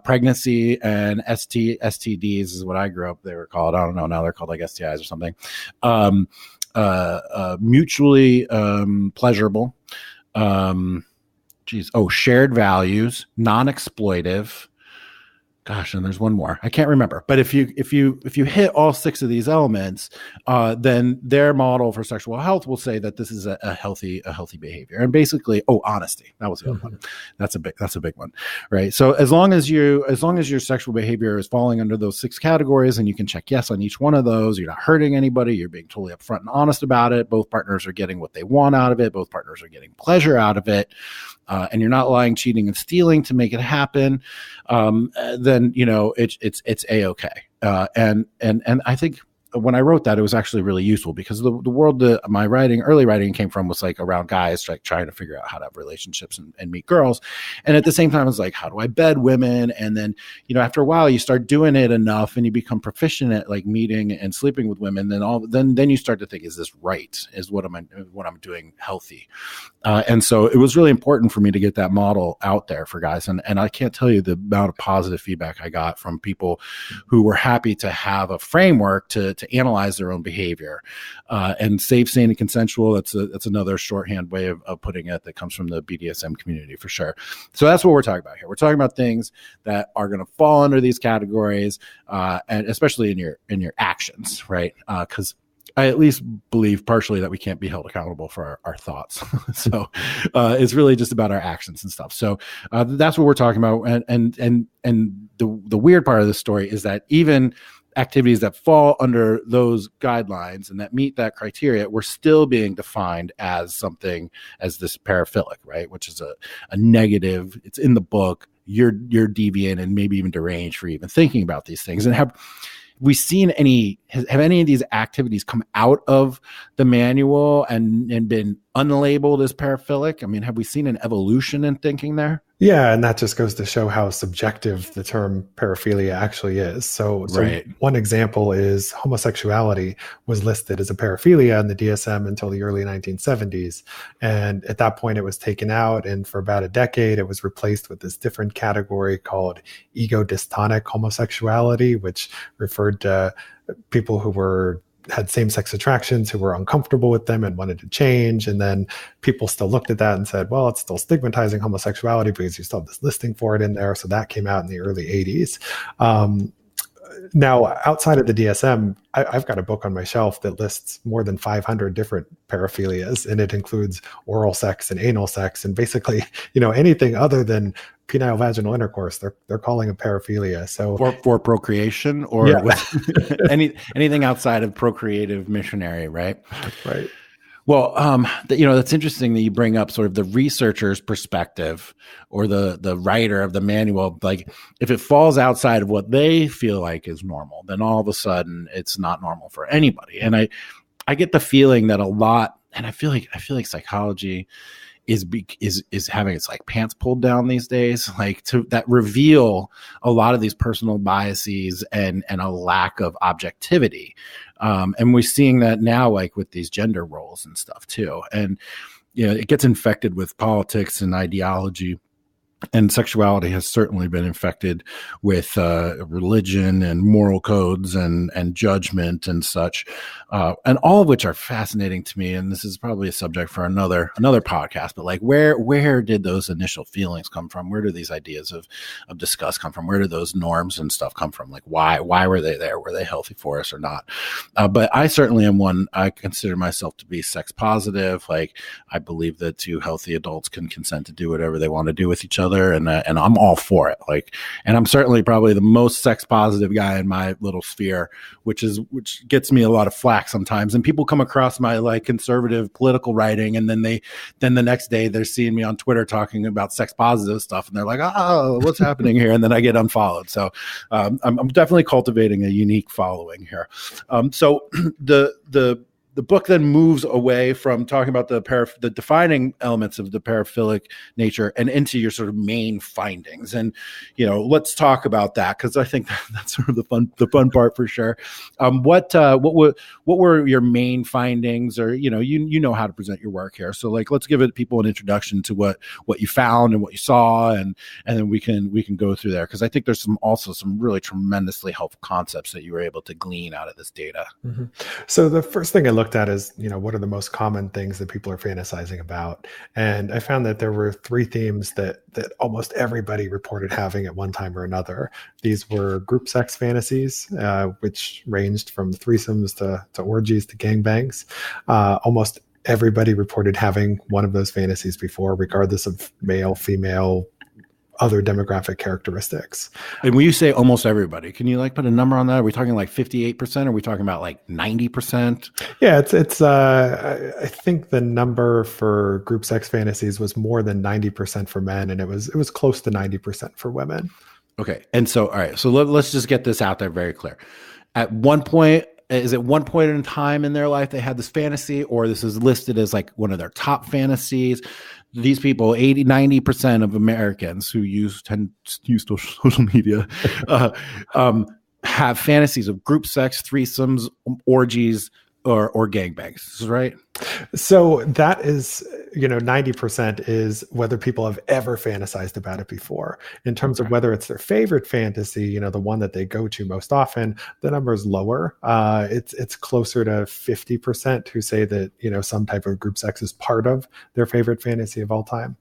pregnancy and STDs is what I grew up. They were called, I don't know. Now they're called like STIs or something. Mutually pleasurable. Shared values, non-exploitive, gosh, and there's one more. I can't remember. But if you hit all 6 of these elements, then their model for sexual health will say that this is a healthy behavior. And basically, honesty. That was the other one. That's a big one, right? So as long as your sexual behavior is falling under those 6 categories, and you can check yes on each one of those, you're not hurting anybody, you're being totally upfront and honest about it. Both partners are getting what they want out of it. Both partners are getting pleasure out of it. And you're not lying, cheating, and stealing to make it happen, then it's a-okay. And I think when I wrote that, it was actually really useful, because the world that my early writing came from was like around guys trying to figure out how to have relationships and meet girls. And at the same time, it's like, how do I bed women? And then, after a while you start doing it enough and you become proficient at like meeting and sleeping with women. Then you start to think, is this right? Is what I'm doing healthy? And so it was really important for me to get that model out there for guys. And I can't tell you the amount of positive feedback I got from people who were happy to have a framework to analyze their own behavior, and safe, sane, and consensual. That's another shorthand way of putting it that comes from the BDSM community for sure. So that's what we're talking about here. We're talking about things that are going to fall under these categories, and especially in your actions, right? Because I at least believe partially that we can't be held accountable for our thoughts. So it's really just about our actions and stuff. So that's what we're talking about. And the weird part of the story is that even activities that fall under those guidelines and that meet that criteria, we're still being defined as something, as this paraphilic, right? Which is a negative. It's in the book. You're deviant and maybe even deranged for even thinking about these things. And have we seen have any of these activities come out of the manual and been unlabeled as paraphilic? I mean, have we seen an evolution in thinking there? Yeah, and that just goes to show how subjective the term paraphilia actually is. So right. One example is homosexuality was listed as a paraphilia in the DSM until the early 1970s. And at that point, it was taken out. And for about a decade, it was replaced with this different category called ego-dystonic homosexuality, which referred to people who had same-sex attractions, who were uncomfortable with them and wanted to change. And then people still looked at that and said, well, it's still stigmatizing homosexuality because you still have this listing for it in there. So that came out in the early 80s. Now, outside of the DSM, I've got a book on my shelf that lists more than 500 different paraphilias, and it includes oral sex and anal sex, and basically, anything other than penile vaginal intercourse, they're calling a paraphilia. So for procreation, or anything outside of procreative missionary, right? Right. Well, that's interesting that you bring up sort of the researcher's perspective or the writer of the manual. Like, if it falls outside of what they feel like is normal, then all of a sudden it's not normal for anybody. And I get the feeling that a lot, and I feel like psychology is having its like pants pulled down these days, like that reveal a lot of these personal biases and a lack of objectivity. And we're seeing that now, like with these gender roles and stuff too. And, it gets infected with politics and ideology. And sexuality has certainly been infected with religion and moral codes and judgment and such, and all of which are fascinating to me. And this is probably a subject for another podcast. But like, where did those initial feelings come from? Where do these ideas of disgust come from? Where do those norms and stuff come from? Like, why were they there? Were they healthy for us or not? But I certainly am one. I consider myself to be sex positive. Like, I believe that 2 healthy adults can consent to do whatever they want to do with each other. And I'm all for it. Like, and I'm certainly probably the most sex positive guy in my little sphere, which gets me a lot of flack sometimes. And people come across my like conservative political writing, and then the next day they're seeing me on Twitter talking about sex positive stuff, and they're like, "Oh, what's happening here?" And then I get unfollowed. So I'm definitely cultivating a unique following here. So the book then moves away from talking about the defining elements of the paraphilic nature and into your sort of main findings. And, let's talk about that, because I think that's sort of the fun part for sure. What were your main findings, or, you know how to present your work here. So like, let's give people an introduction to what you found and what you saw, and then we can go through there. Cause I think there's also some really tremendously helpful concepts that you were able to glean out of this data. Mm-hmm. So the first thing I looked looked at as, what are the most common things that people are fantasizing about. And I found that there were three themes that almost everybody reported having at one time or another. These were group sex fantasies, which ranged from threesomes to orgies to gangbangs. Almost everybody reported having one of those fantasies before, regardless of male, female, other demographic characteristics. And when you say almost everybody, can you put a number on that? Are we talking 58%? Or are we talking about 90%? Yeah, it's I think the number for group sex fantasies was more than 90% for men, and it was close to 90% for women. Okay. And so, all right, so let's just get this out there very clear. At one point, is it one point in time in their life they had this fantasy, or this is listed as one of their top fantasies? These people, 90% of Americans who tend to use social media, have fantasies of group sex, threesomes, orgies, or gangbangs. This is right. So that is, 90% is whether people have ever fantasized about it before. In terms of whether it's their favorite fantasy, the one that they go to most often, the number is lower. It's closer to 50% who say that, some type of group sex is part of their favorite fantasy of all time.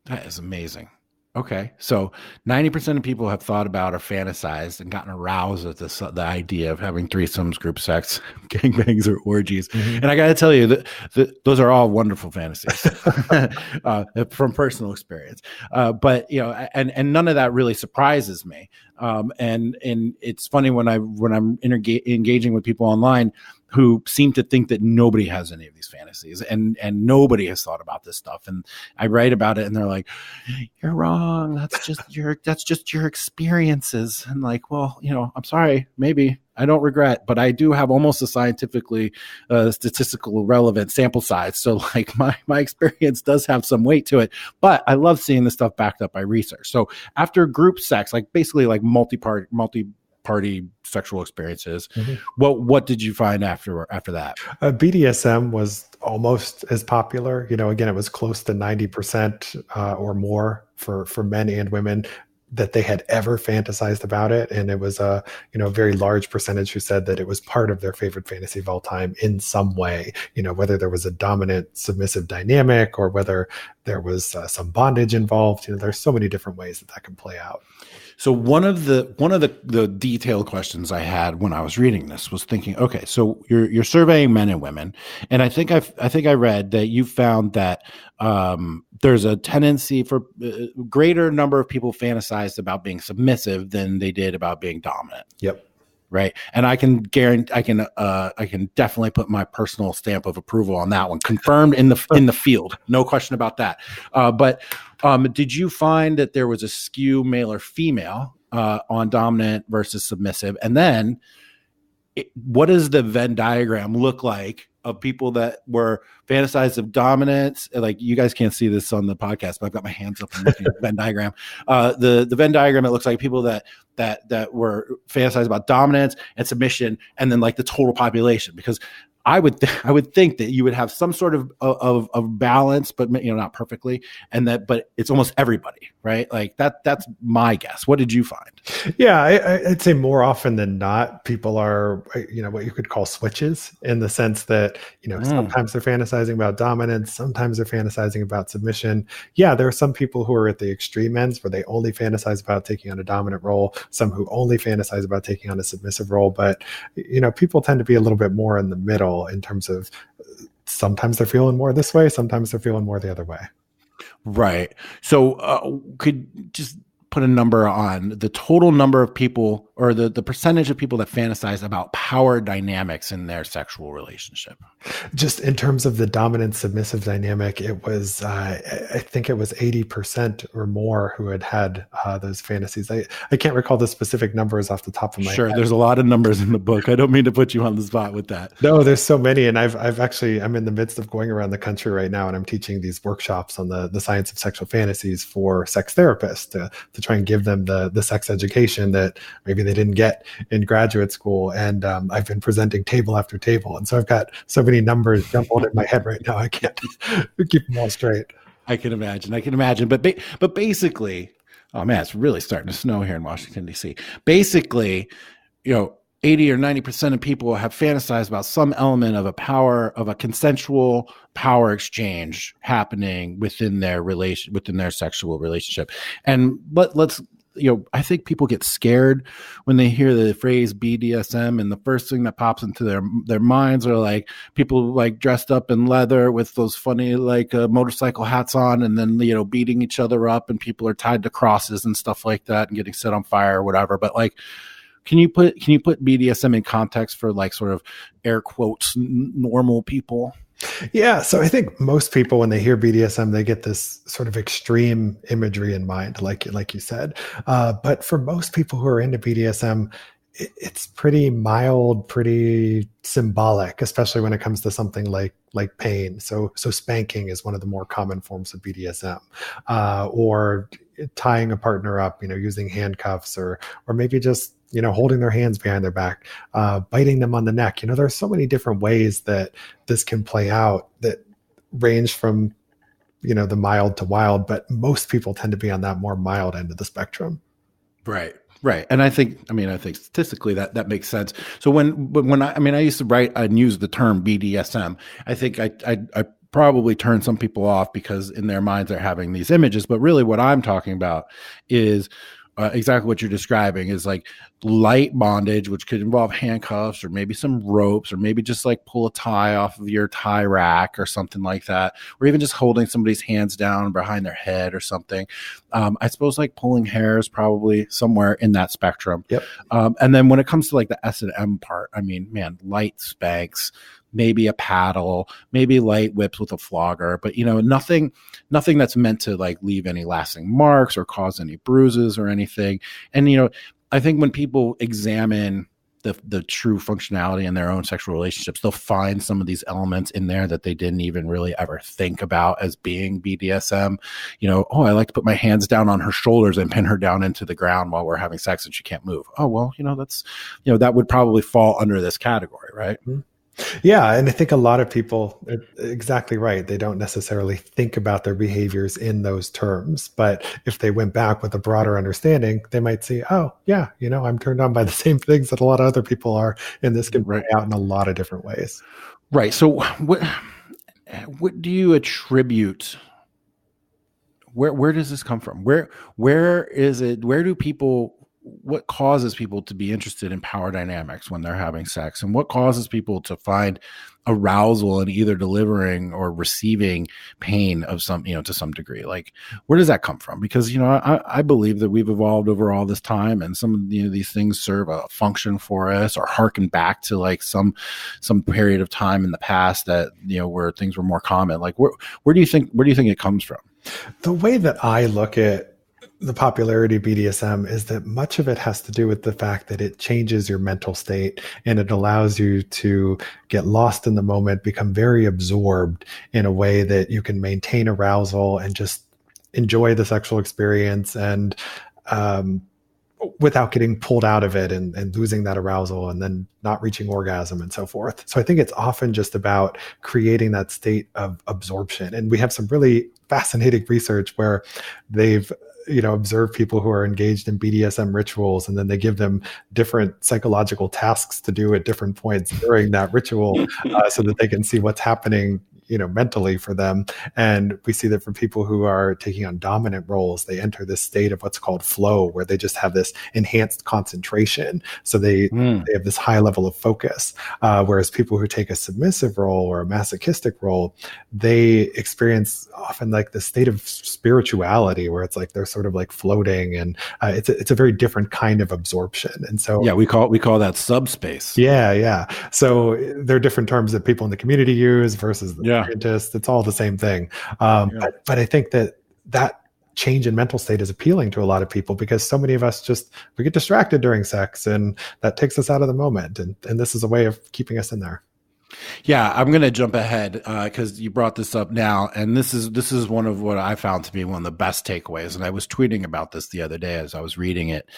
That is amazing. Okay. So 90% of people have thought about or fantasized and gotten aroused at the idea of having threesomes, group sex, gangbangs, or orgies. Mm-hmm. And I got to tell you that those are all wonderful fantasies from personal experience. But, and none of that really surprises me. And it's funny when I'm engaging with people online who seem to think that nobody has any of these fantasies and nobody has thought about this stuff. And I write about it and they're like, you're wrong. That's just your experiences. And well, I'm sorry, maybe I don't regret, but I do have almost a scientifically statistical relevant sample size. So my experience does have some weight to it, but I love seeing this stuff backed up by research. So after group sex, basically multi-party sexual experiences. Mm-hmm. What did you find after that? BDSM was almost as popular. Again, it was close to 90% or more for men and women that they had ever fantasized about it. And it was a very large percentage who said that it was part of their favorite fantasy of all time in some way, whether there was a dominant submissive dynamic or whether there was some bondage involved. There's so many different ways that can play out. So one of the detailed questions I had when I was reading this was thinking, okay, so you're surveying men and women, and I think I read that you found that there's a tendency for greater number of people fantasized about being submissive than they did about being dominant. Yep. Right. And I can guarantee, I can definitely put my personal stamp of approval on that one. Confirmed in the field. No question about that. But did you find that there was a skew male or female on dominant versus submissive? And then what does the Venn diagram look like of people that were fantasized of dominance? You guys can't see this on the podcast, but I've got my hands up and looking at the Venn diagram. The Venn diagram, it looks like people that were fantasized about dominance and submission, and then the total population, because I would think that you would have some sort of balance, but not perfectly, but it's almost everybody, right? That's my guess. What did you find? Yeah, I'd say more often than not, people are what you could call switches, in the sense that sometimes they're fantasizing about dominance, sometimes they're fantasizing about submission. Yeah, there are some people who are at the extreme ends where they only fantasize about taking on a dominant role, some who only fantasize about taking on a submissive role, but people tend to be a little bit more in the middle, in terms of sometimes they're feeling more this way, sometimes they're feeling more the other way. Right. So could just put a number on the total number of people, or the percentage of people that fantasize about power dynamics in their sexual relationship? Just in terms of the dominant submissive dynamic, it was, I think it was 80% or more who had those fantasies. I can't recall the specific numbers off the top of my head. There's a lot of numbers in the book. I don't mean to put you on the spot with that. No, there's so many. And I'm in the midst of going around the country right now, and I'm teaching these workshops on the science of sexual fantasies for sex therapists to try and give them the sex education that maybe they didn't get in graduate school. And I've been presenting table after table. And so I've got so many numbers jumbled in my head right now, I can't keep them all straight. I can imagine. But basically, oh man, it's really starting to snow here in Washington, D.C. Basically, 80 or 90% of people have fantasized about some element of a consensual power exchange happening within their sexual relationship. And let's, I think people get scared when they hear the phrase BDSM, and the first thing that pops into their minds are like people like dressed up in leather with those funny like motorcycle hats on, and then beating each other up, and people are tied to crosses and stuff like that and getting set on fire or whatever. But like, can you put BDSM in context for like sort of air quotes normal people? Yeah. So I think most people, when they hear BDSM, they get this sort of extreme imagery in mind, like you said. But for most people who are into BDSM, it's pretty mild, pretty symbolic, especially when it comes to something like pain. So spanking is one of the more common forms of BDSM, or tying a partner up, using handcuffs, or maybe just holding their hands behind their back, biting them on the neck. There's so many different ways that this can play out that range from, the mild to wild, but most people tend to be on that more mild end of the spectrum. Right. Right. And I think statistically that makes sense. So when I used to write and use the term BDSM, I think I probably turn some people off because in their minds they're having these images, but really what I'm talking about is exactly what you're describing, is like light bondage, which could involve handcuffs or maybe some ropes, or maybe just like pull a tie off of your tie rack or something like that, or even just holding somebody's hands down behind their head or something. I suppose like pulling hair is probably somewhere in that spectrum. Yep. And then when it comes to like the S&M part, I mean, man, light spanks, maybe a paddle, maybe light whips with a flogger, but nothing that's meant to like leave any lasting marks or cause any bruises or anything. And I think when people examine the true functionality in their own sexual relationships, they'll find some of these elements in there that they didn't even really ever think about as being BDSM. I like to put my hands down on her shoulders and pin her down into the ground while we're having sex and she can't move. Oh, well, that's, that would probably fall under this category, right? Mm-hmm. Yeah. And I think a lot of people, exactly right, they don't necessarily think about their behaviors in those terms. But if they went back with a broader understanding, they might see, oh, yeah, I'm turned on by the same things that a lot of other people are. And this can play out in a lot of different ways. Right. So what do you attribute? Where does this come from? Where is it? What causes people to be interested in power dynamics when they're having sex, and what causes people to find arousal in either delivering or receiving pain of some, to some degree? Like, where does that come from? Because, I believe that we've evolved over all this time, and some of these things serve a function for us or harken back to like some period of time in the past that, where things were more common. Like, where do you think it comes from? The way that I look at the popularity of BDSM is that much of it has to do with the fact that it changes your mental state, and it allows you to get lost in the moment, become very absorbed in a way that you can maintain arousal and just enjoy the sexual experience, and without getting pulled out of it and losing that arousal and then not reaching orgasm and so forth. So I think it's often just about creating that state of absorption. And we have some really fascinating research where they've observe people who are engaged in BDSM rituals, and then they give them different psychological tasks to do at different points during that ritual so that they can see what's happening mentally for them. And we see that for people who are taking on dominant roles, they enter this state of what's called flow, where they just have this enhanced concentration. So they have this high level of focus. Whereas people who take a submissive role or a masochistic role, they experience often like the state of spirituality, where it's like they're sort of like floating, and it's a very different kind of absorption. And so we call that subspace. Yeah. So there are different terms that people in the community use versus the scientists. It's all the same thing. But I think that change in mental state is appealing to a lot of people, because so many of us we get distracted during sex, and that takes us out of the moment. And this is a way of keeping us in there. Yeah, I'm going to jump ahead because you brought this up now, and this is one of what I found to be one of the best takeaways. And I was tweeting about this the other day as I was reading it.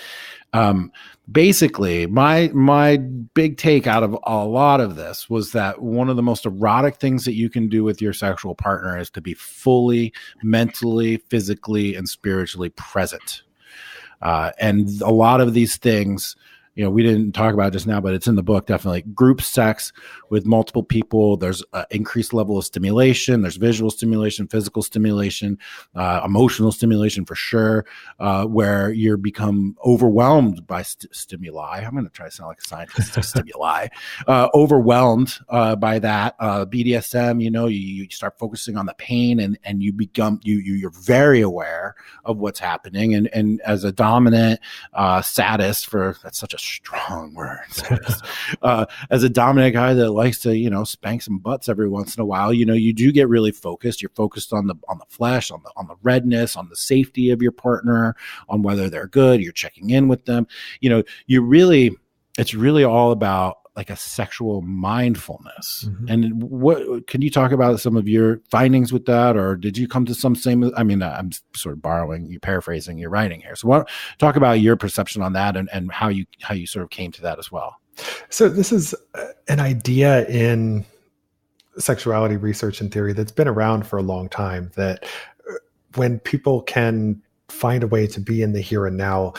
Basically, my big take out of a lot of this was that one of the most erotic things that you can do with your sexual partner is to be fully mentally, physically, and spiritually present. And a lot of these things we didn't talk about it just now, but it's in the book, definitely. Group sex with multiple people, there's an increased level of stimulation. There's visual stimulation, physical stimulation, emotional stimulation for sure, where you become overwhelmed by stimuli. I'm going to try to sound like a scientist. Stimuli. Overwhelmed by that. BDSM, you start focusing on the pain, and you become, you're very aware of what's happening. And as a dominant sadist, that's such a strong word, as a dominant guy that likes to spank some butts every once in a while, you do get really focused. You're focused on the flesh, on the redness, on the safety of your partner, on whether they're good. You're checking in with them. It's really all about like a sexual mindfulness. Mm-hmm. And what can you talk about some of your findings with that, or did you come to some same? I mean, I'm sort of paraphrasing your writing here. So talk about your perception on that, and how you sort of came to that as well. So this is an idea in sexuality research and theory that's been around for a long time, that when people can find a way to be in the here and now,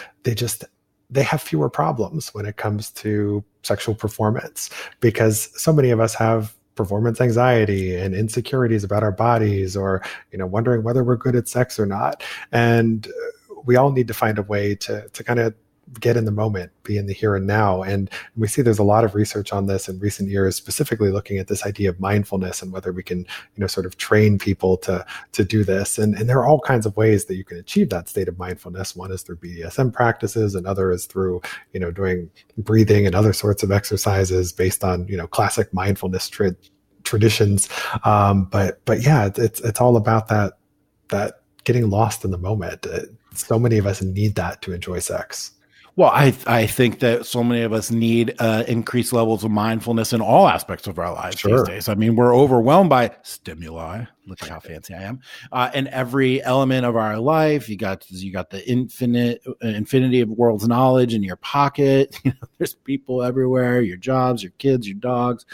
they have fewer problems when it comes to sexual performance, because so many of us have performance anxiety and insecurities about our bodies, or, wondering whether we're good at sex or not. And we all need to find a way to kind of get in the moment, be in the here and now. And we see there's a lot of research on this in recent years, specifically looking at this idea of mindfulness and whether we can, sort of train people to do this. And there are all kinds of ways that you can achieve that state of mindfulness. One is through BDSM practices, another is through, doing breathing and other sorts of exercises based on, classic mindfulness traditions. But yeah, it's all about that getting lost in the moment. So many of us need that to enjoy sex. Well, I think that so many of us need increased levels of mindfulness in all aspects of our lives these days. I mean, we're overwhelmed by stimuli. Look at how fancy I am. In every element of our life, you got the infinity of world's knowledge in your pocket. There's people everywhere, your jobs, your kids, your dogs.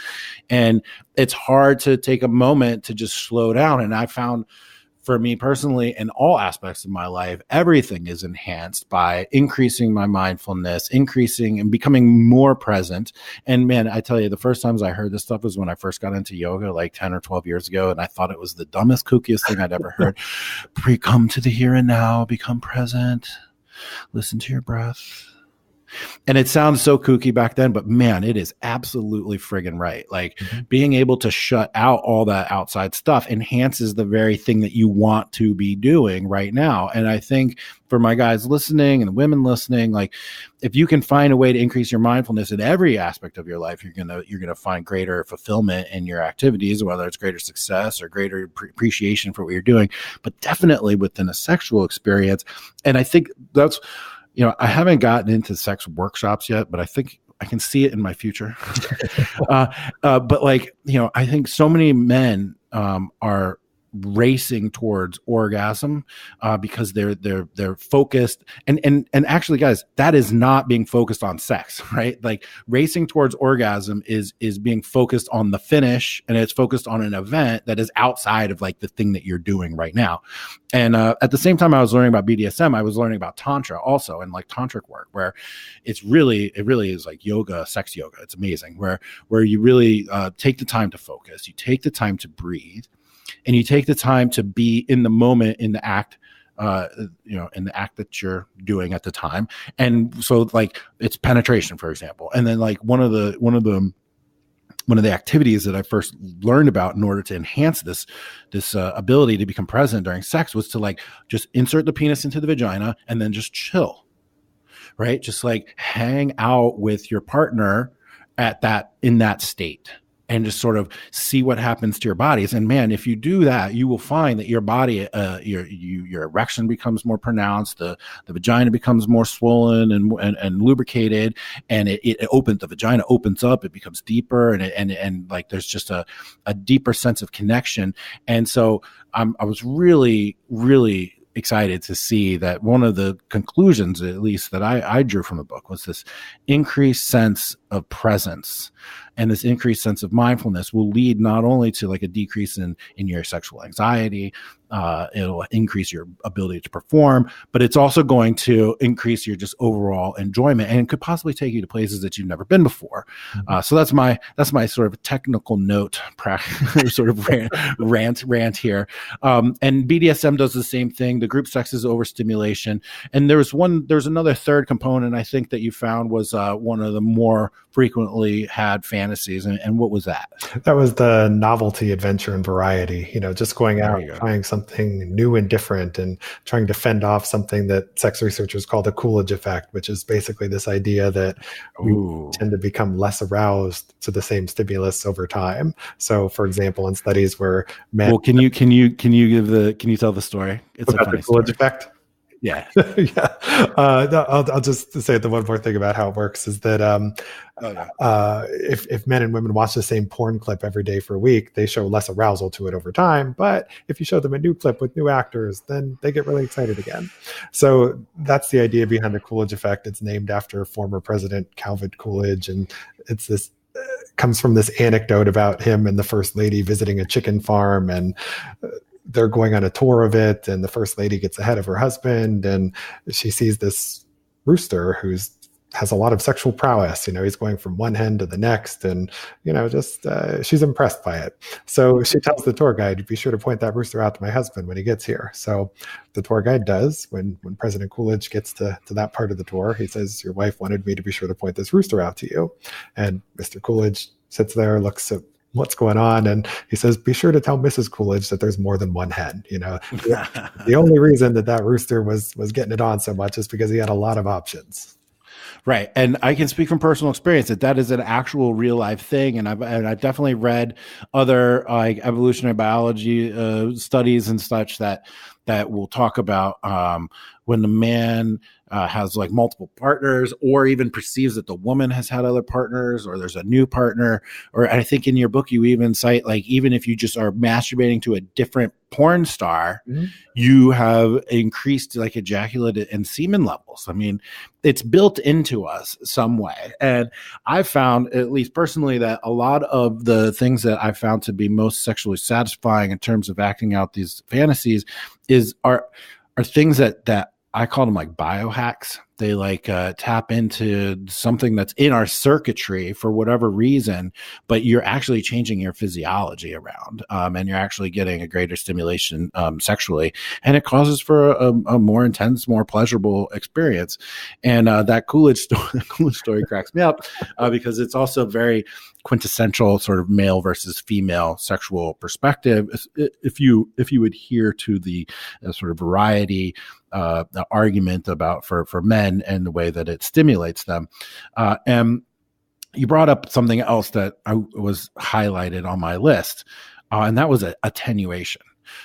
And it's hard to take a moment to just slow down. And I found, for me personally, in all aspects of my life, everything is enhanced by increasing my mindfulness, increasing and becoming more present. And man, I tell you, the first times I heard this stuff was when I first got into yoga, like 10 or 12 years ago. And I thought it was the dumbest, kookiest thing I'd ever heard. Come to the here and now, become present, listen to your breath. And it sounds so kooky back then, but man, it is absolutely friggin' right. Like being able to shut out all that outside stuff enhances the very thing that you want to be doing right now. And I think for my guys listening and the women listening, like if you can find a way to increase your mindfulness in every aspect of your life, you're gonna find greater fulfillment in your activities, whether it's greater success or greater appreciation for what you're doing, but definitely within a sexual experience. And I think that's, I haven't gotten into sex workshops yet, but I think I can see it in my future. But I think so many men are racing towards orgasm because they're focused and actually, guys, that is not being focused on sex, right? Like racing towards orgasm is being focused on the finish, and it's focused on an event that is outside of like the thing that you're doing right now. And at the same time I was learning about BDSM, I was learning about tantra also, and like tantric work, where it really is like yoga, sex yoga. It's amazing where you really take the time to focus, you take the time to breathe, and you take the time to be in the moment, in the act, in the act that you're doing at the time. And so like it's penetration, for example. And then like one of the activities that I first learned about in order to enhance this ability to become present during sex was to like just insert the penis into the vagina and then just chill, right? Just like hang out with your partner in that state. And just sort of see what happens to your bodies. And man, if you do that, you will find that your body, your erection becomes more pronounced, the vagina becomes more swollen and lubricated, and it opens, the vagina opens up, it becomes deeper, and like there's just a deeper sense of connection. And so I was really, really excited to see that one of the conclusions, at least that I drew from the book, was this increased sense of presence. And this increased sense of mindfulness will lead not only to like a decrease in your sexual anxiety, It'll increase your ability to perform, but it's also going to increase your just overall enjoyment, and it could possibly take you to places that you've never been before. So that's my sort of technical note, sort of rant here. And BDSM does the same thing. The group sex is overstimulation, and there's another third component I think that you found was one of the more frequently had fantasies, and what was that? That was the novelty, adventure, and variety. Just going out, trying something new and different, and trying to fend off something that sex researchers call the Coolidge effect, which is basically this idea that we tend to become less aroused to the same stimulus over time. So, for example, in studies where men, well, can you tell the story? It's about the Coolidge effect. Yeah. Yeah. I'll just say the one more thing about how it works is that if men and women watch the same porn clip every day for a week, they show less arousal to it over time. But if you show them a new clip with new actors, then they get really excited again. So that's the idea behind the Coolidge effect. It's named after former President Calvin Coolidge, and it's this comes from this anecdote about him and the First Lady visiting a chicken farm, and they're going on a tour of it, and the First Lady gets ahead of her husband, and she sees this rooster has a lot of sexual prowess. He's going from one hen to the next, and she's impressed by it. So she tells the tour guide, "Be sure to point that rooster out to my husband when he gets here." So the tour guide does. When President Coolidge gets to that part of the tour, he says, "Your wife wanted me to be sure to point this rooster out to you." And Mr. Coolidge sits there, looks at what's going on, and he says, "Be sure to tell Mrs. Coolidge that there's more than one hen." The only reason that rooster was getting it on so much is because he had a lot of options. Right. And I can speak from personal experience that is an actual real life thing. And I've definitely read other like evolutionary biology studies and such that will talk about when the man has like multiple partners, or even perceives that the woman has had other partners, or there's a new partner. Or I think in your book, you even cite, like, even if you just are masturbating to a different porn star, you have increased like ejaculate and semen levels. I mean, it's built into us some way. And I found, at least personally, that a lot of the things that I found to be most sexually satisfying in terms of acting out these fantasies are things that I call them like biohacks. They like tap into something that's in our circuitry for whatever reason, but you're actually changing your physiology around, and you're actually getting a greater stimulation sexually, and it causes for a more intense, more pleasurable experience. And that Coolidge story cracks me up because it's also very quintessential sort of male versus female sexual perspective. If you adhere to the sort of variety the argument about for men and the way that it stimulates them. And you brought up something else that was highlighted on my list, and that was attenuation.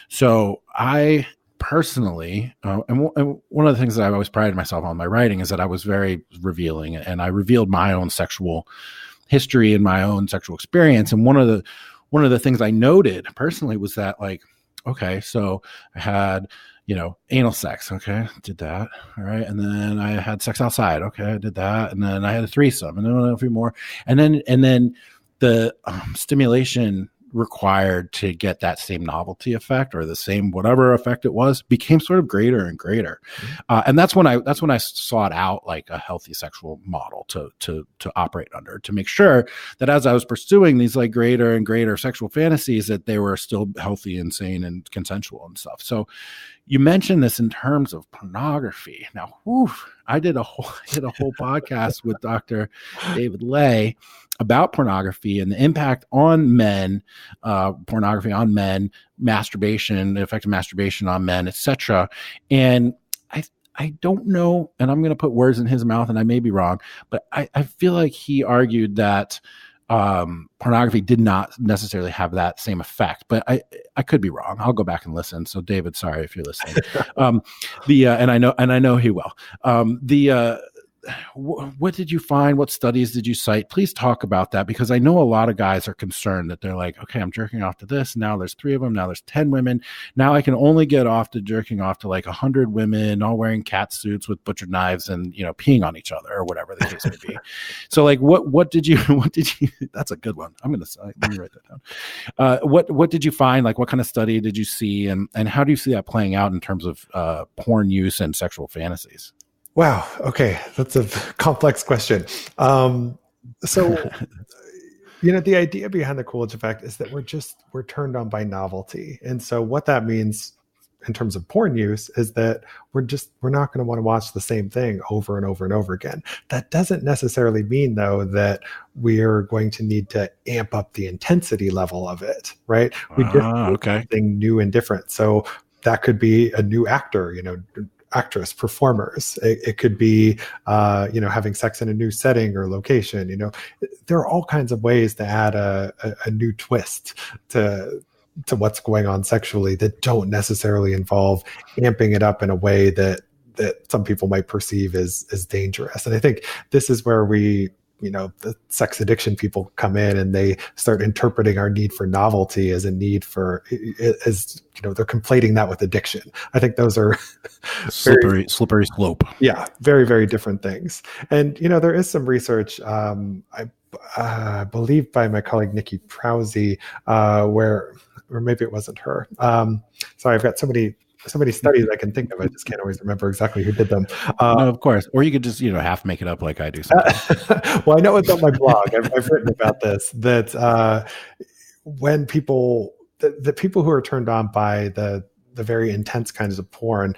So I personally, and one of the things that I've always prided myself on in my writing is that I was very revealing, and I revealed my own sexual history and my own sexual experience. And one of the things I noted personally was that, like, okay, so I had, anal sex. Okay, did that. All right. And then I had sex outside. Okay, I did that. And then I had a threesome, and then a few more. And then the stimulation required to get that same novelty effect, or the same whatever effect it was, became sort of greater and greater. And that's when I sought out like a healthy sexual model to operate under, to make sure that as I was pursuing these like greater and greater sexual fantasies, that they were still healthy and sane and consensual and stuff. So you mentioned this in terms of pornography. Now, I did a whole podcast with Dr. David Lay about pornography and the impact on men, pornography on men, masturbation, the effect of masturbation on men, etc. And I don't know, and I'm going to put words in his mouth, and I may be wrong, but I feel like he argued that pornography did not necessarily have that same effect, but I could be wrong. I'll go back and listen. So David, sorry if you're listening. And I know he will. what did you find? What studies did you cite? Please talk about that, because I know a lot of guys are concerned that they're like, okay, I'm jerking off to this. Now there's 3 of them. Now there's 10 women. Now I can only get off to jerking off to like 100 women all wearing cat suits with butcher knives and, peeing on each other or whatever the case may be. So like, what did you, that's a good one. Let me write that down. What did you find? Like, what kind of study did you see? And how do you see that playing out in terms of porn use and sexual fantasies? Wow. Okay. That's a complex question. So, the idea behind the Coolidge effect is that we're turned on by novelty. And so what that means in terms of porn use is that we're not going to want to watch the same thing over and over and over again. That doesn't necessarily mean, though, that we're going to need to amp up the intensity level of it, right? We just need something new and different. So that could be a new actor, actress, performers. It could be, having sex in a new setting or location. There are all kinds of ways to add a new twist to what's going on sexually that don't necessarily involve amping it up in a way that some people might perceive as dangerous. And I think this is where the sex addiction people come in and they start interpreting our need for novelty as a need for, they're conflating that with addiction. I think those are slippery slope. Yeah. Very, very different things. And, there is some research, I believe by my colleague, Nikki Prowse, or maybe it wasn't her. Sorry, I've got so many studies I can think of. I just can't always remember exactly who did them. No, of course. Or you could just, half make it up like I do sometimes. Well, I know it's on my blog. I've written about this, that when the people who are turned on by the very intense kinds of porn,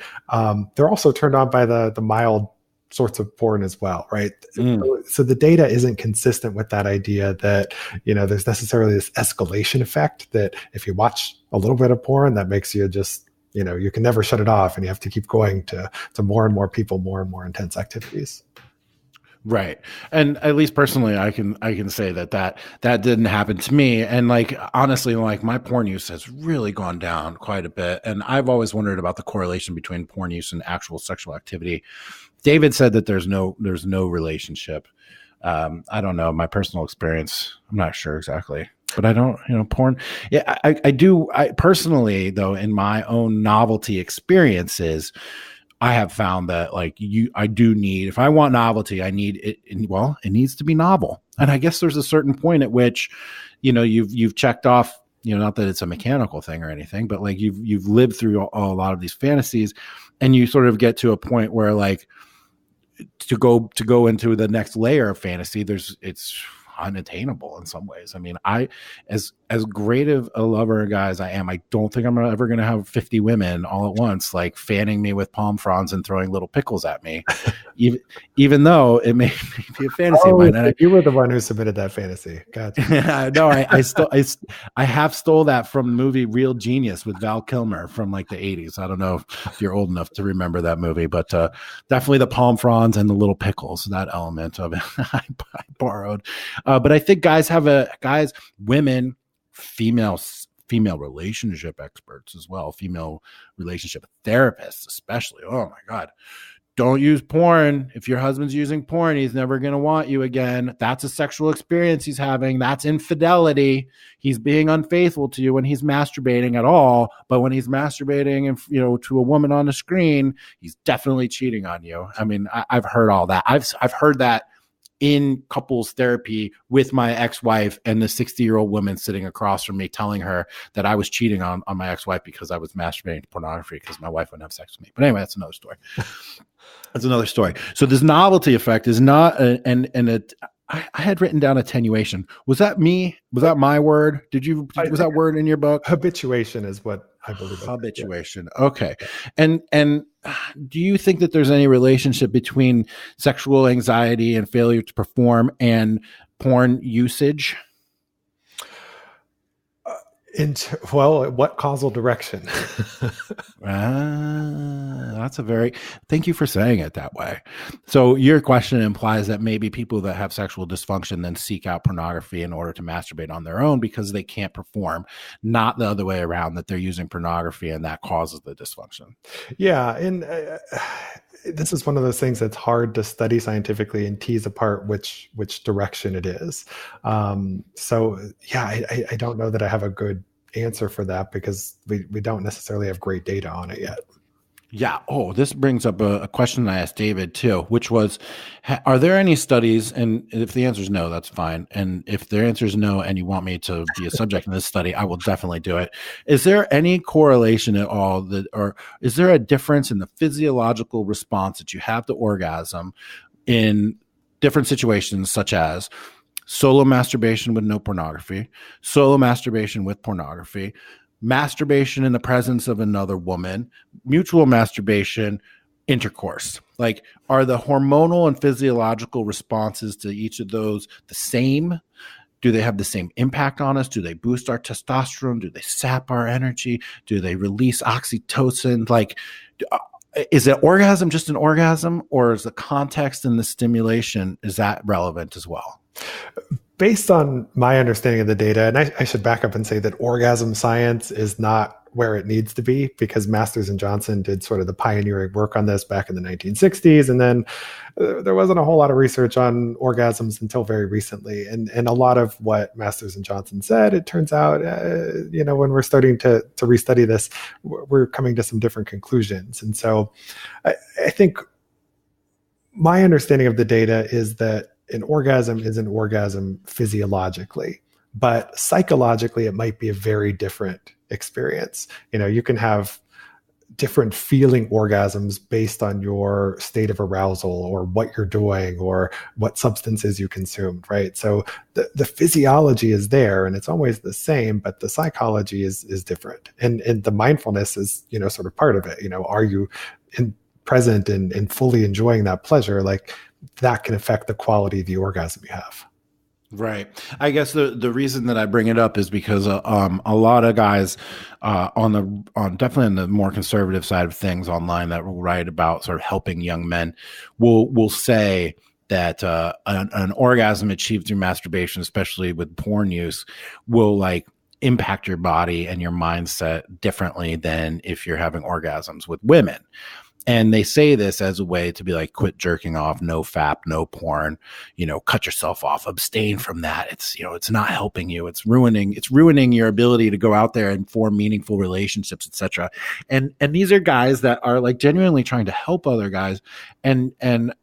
they're also turned on by the mild sorts of porn as well, right? So the data isn't consistent with that idea that, there's necessarily this escalation effect that if you watch a little bit of porn, that makes you just, you can never shut it off and you have to keep going to more and more people, more and more intense activities. Right. And at least personally, I can say that didn't happen to me. And like, honestly, like my porn use has really gone down quite a bit. And I've always wondered about the correlation between porn use and actual sexual activity. David said that there's no relationship. I don't know. My personal experience, I'm not sure exactly, but I don't, porn. Yeah, I do. I personally, though, in my own novelty experiences, I have found that I do need, if I want novelty, I need it. Well, it needs to be novel. And I guess there's a certain point at which, you've checked off, not that it's a mechanical thing or anything, but like you've lived through a lot of these fantasies and you sort of get to a point where to go into the next layer of fantasy, it's unattainable in some ways. I mean, as great of a lover guy as I am, I don't think I'm ever going to have 50 women all at once, like fanning me with palm fronds and throwing little pickles at me, even though it may be a fantasy of mine. And you were the one who submitted that fantasy. Gotcha. No, I have stole that from the movie Real Genius with Val Kilmer from like the 80s. I don't know if you're old enough to remember that movie, but definitely the palm fronds and the little pickles, that element of it I borrowed. But I think women, female relationship experts as well, female relationship therapists especially. Oh my God. Don't use porn. If your husband's using porn, he's never going to want you again. That's a sexual experience he's having. That's infidelity. He's being unfaithful to you when he's masturbating at all. But when he's masturbating and, to a woman on the screen, he's definitely cheating on you. I mean, I've heard all that. I've heard that in couples therapy with my ex-wife and the 60-year-old woman sitting across from me telling her that I was cheating on my ex-wife because I was masturbating to pornography because my wife wouldn't have sex with me. But anyway, that's another story. That's another story. So this novelty effect is not I had written down attenuation. Was that me? Was that my word? Was that word in your book? Habituation is what I believe. Habituation. Okay. And do you think that there's any relationship between sexual anxiety and failure to perform and porn usage? Well, what causal direction? Thank you for saying it that way. So your question implies that maybe people that have sexual dysfunction then seek out pornography in order to masturbate on their own because they can't perform, not the other way around, that they're using pornography and that causes the dysfunction. Yeah. And this is one of those things that's hard to study scientifically and tease apart which direction it is. So yeah, I don't know that I have a good answer for that because we don't necessarily have great data on it yet. Yeah. Oh, this brings up a question I asked David too, which was, are there any studies? And if the answer is no, that's fine. And if the answer is no, and you want me to be a subject in this study, I will definitely do it. Is there any correlation at all or is there a difference in the physiological response that you have to orgasm in different situations, such as solo masturbation with no pornography, solo masturbation with pornography, masturbation in the presence of another woman, mutual masturbation, intercourse? Like, are the hormonal and physiological responses to each of those the same? Do they have the same impact on us? Do they boost our testosterone? Do they sap our energy? Do they release oxytocin? Like, is an orgasm just an orgasm, or is the context and the stimulation, is that relevant as well? Based on my understanding of the data, and I should back up and say that orgasm science is not where it needs to be, because Masters and Johnson did sort of the pioneering work on this back in the 1960s. And then there wasn't a whole lot of research on orgasms until very recently. And a lot of what Masters and Johnson said, it turns out, when we're starting to restudy this, we're coming to some different conclusions. And so I think my understanding of the data is that an orgasm is an orgasm physiologically, but psychologically, it might be a very different experience. You can have different feeling orgasms based on your state of arousal or what you're doing or what substances you consumed, right? So the physiology is there and it's always the same, but the psychology is different. And the mindfulness is, sort of part of it. Are you present and fully enjoying that pleasure? Like, that can affect the quality of the orgasm you have. Right. I guess the reason that I bring it up is because a lot of guys on definitely on the more conservative side of things online that will write about sort of helping young men will say that an orgasm achieved through masturbation, especially with porn use, will like impact your body and your mindset differently than if you're having orgasms with women. And they say this as a way to be like, quit jerking off, no FAP, no porn, cut yourself off, abstain from that. It's, it's not helping you. It's ruining your ability to go out there and form meaningful relationships, etc. And these are guys that are like genuinely trying to help other guys. And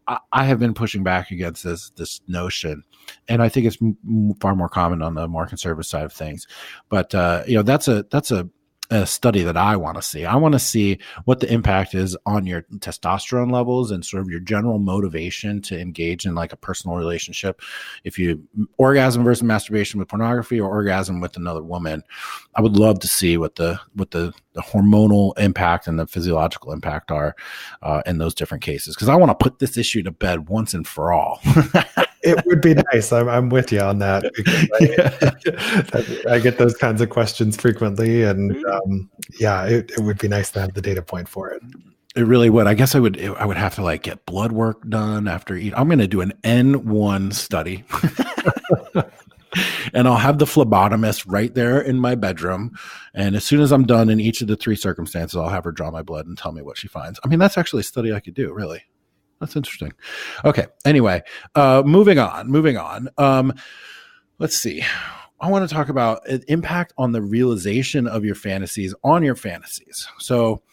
I have been pushing back against this notion. And I think it's far more common on the more conservative side of things. But, that's a study that I want to see. I want to see what the impact is on your testosterone levels and sort of your general motivation to engage in like a personal relationship. If you orgasm versus masturbation with pornography or orgasm with another woman, I would love to see what the hormonal impact and the physiological impact are in those different cases. Because I want to put this issue to bed once and for all. It would be nice. I'm with you on that, because I get those kinds of questions frequently, and it would be nice to have the data point for it. It really would. I guess I would have to like get blood work done after eat. I'm going to do an N1 study. And I'll have the phlebotomist right there in my bedroom. And as soon as I'm done in each of the 3 circumstances, I'll have her draw my blood and tell me what she finds. I mean, that's actually a study I could do, really. That's interesting. Okay. Anyway, moving on. Let's see. I want to talk about an impact on the realization of your fantasies on your fantasies. So,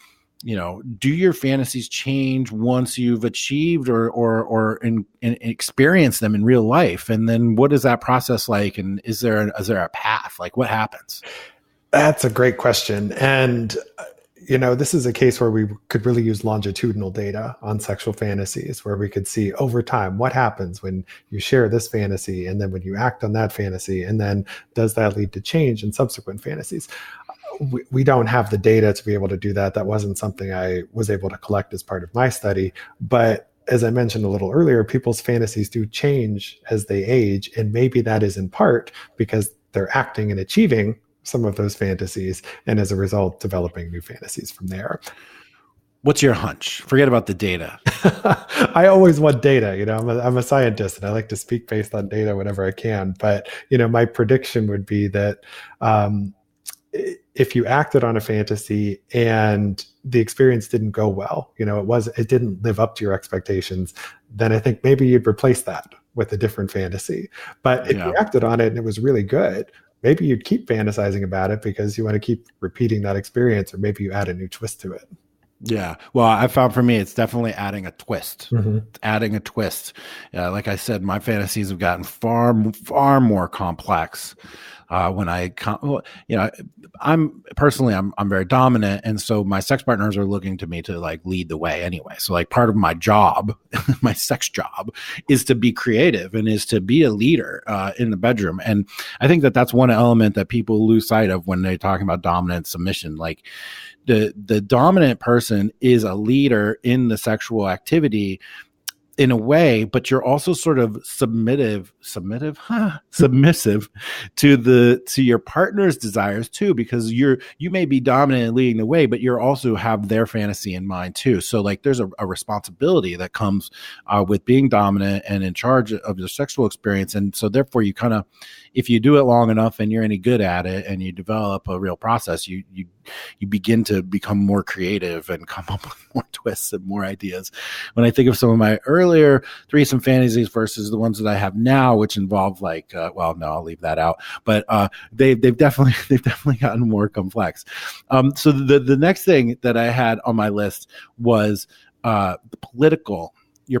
do your fantasies change once you've achieved or experienced them in real life? And then what is that process like? And is there a path? Like, what happens? That's a great question. And this is a case where we could really use longitudinal data on sexual fantasies, where we could see over time what happens when you share this fantasy and then when you act on that fantasy, and then does that lead to change in subsequent fantasies? We don't have the data to be able to do that. That wasn't something I was able to collect as part of my study. But as I mentioned a little earlier, people's fantasies do change as they age. And maybe that is in part because they're acting and achieving some of those fantasies, and as a result, developing new fantasies from there. What's your hunch? Forget about the data. I always want data. I'm a scientist and I like to speak based on data whenever I can. But, my prediction would be that if you acted on a fantasy and the experience didn't go well, it didn't live up to your expectations, then I think maybe you'd replace that with a different fantasy. But if you acted on it and it was really good, maybe you'd keep fantasizing about it because you want to keep repeating that experience, or maybe you add a new twist to it. Yeah. Well, I found for me, it's definitely adding a twist. Mm-hmm. Adding a twist. Like I said, my fantasies have gotten far more complex. When I'm very dominant. And so my sex partners are looking to me to like lead the way anyway. So like part of my job, my sex job, is to be creative and is to be a leader in the bedroom. And I think that that's one element that people lose sight of when they're talking about dominant submission. Like the dominant person is a leader in the sexual activity in a way, but you're also sort of submissive to your partner's desires too, because you may be dominant and leading the way, but you're also have their fantasy in mind too. So like there's a responsibility that comes with being dominant and in charge of your sexual experience. And so therefore you kind of, if you do it long enough and you're any good at it and you develop a real process, you begin to become more creative and come up with more twists and more ideas. When I think of some of my earlier threesome fantasies versus the ones that I have now, which involve like, I'll leave that out. But they've definitely gotten more complex. So the next thing that I had on my list was your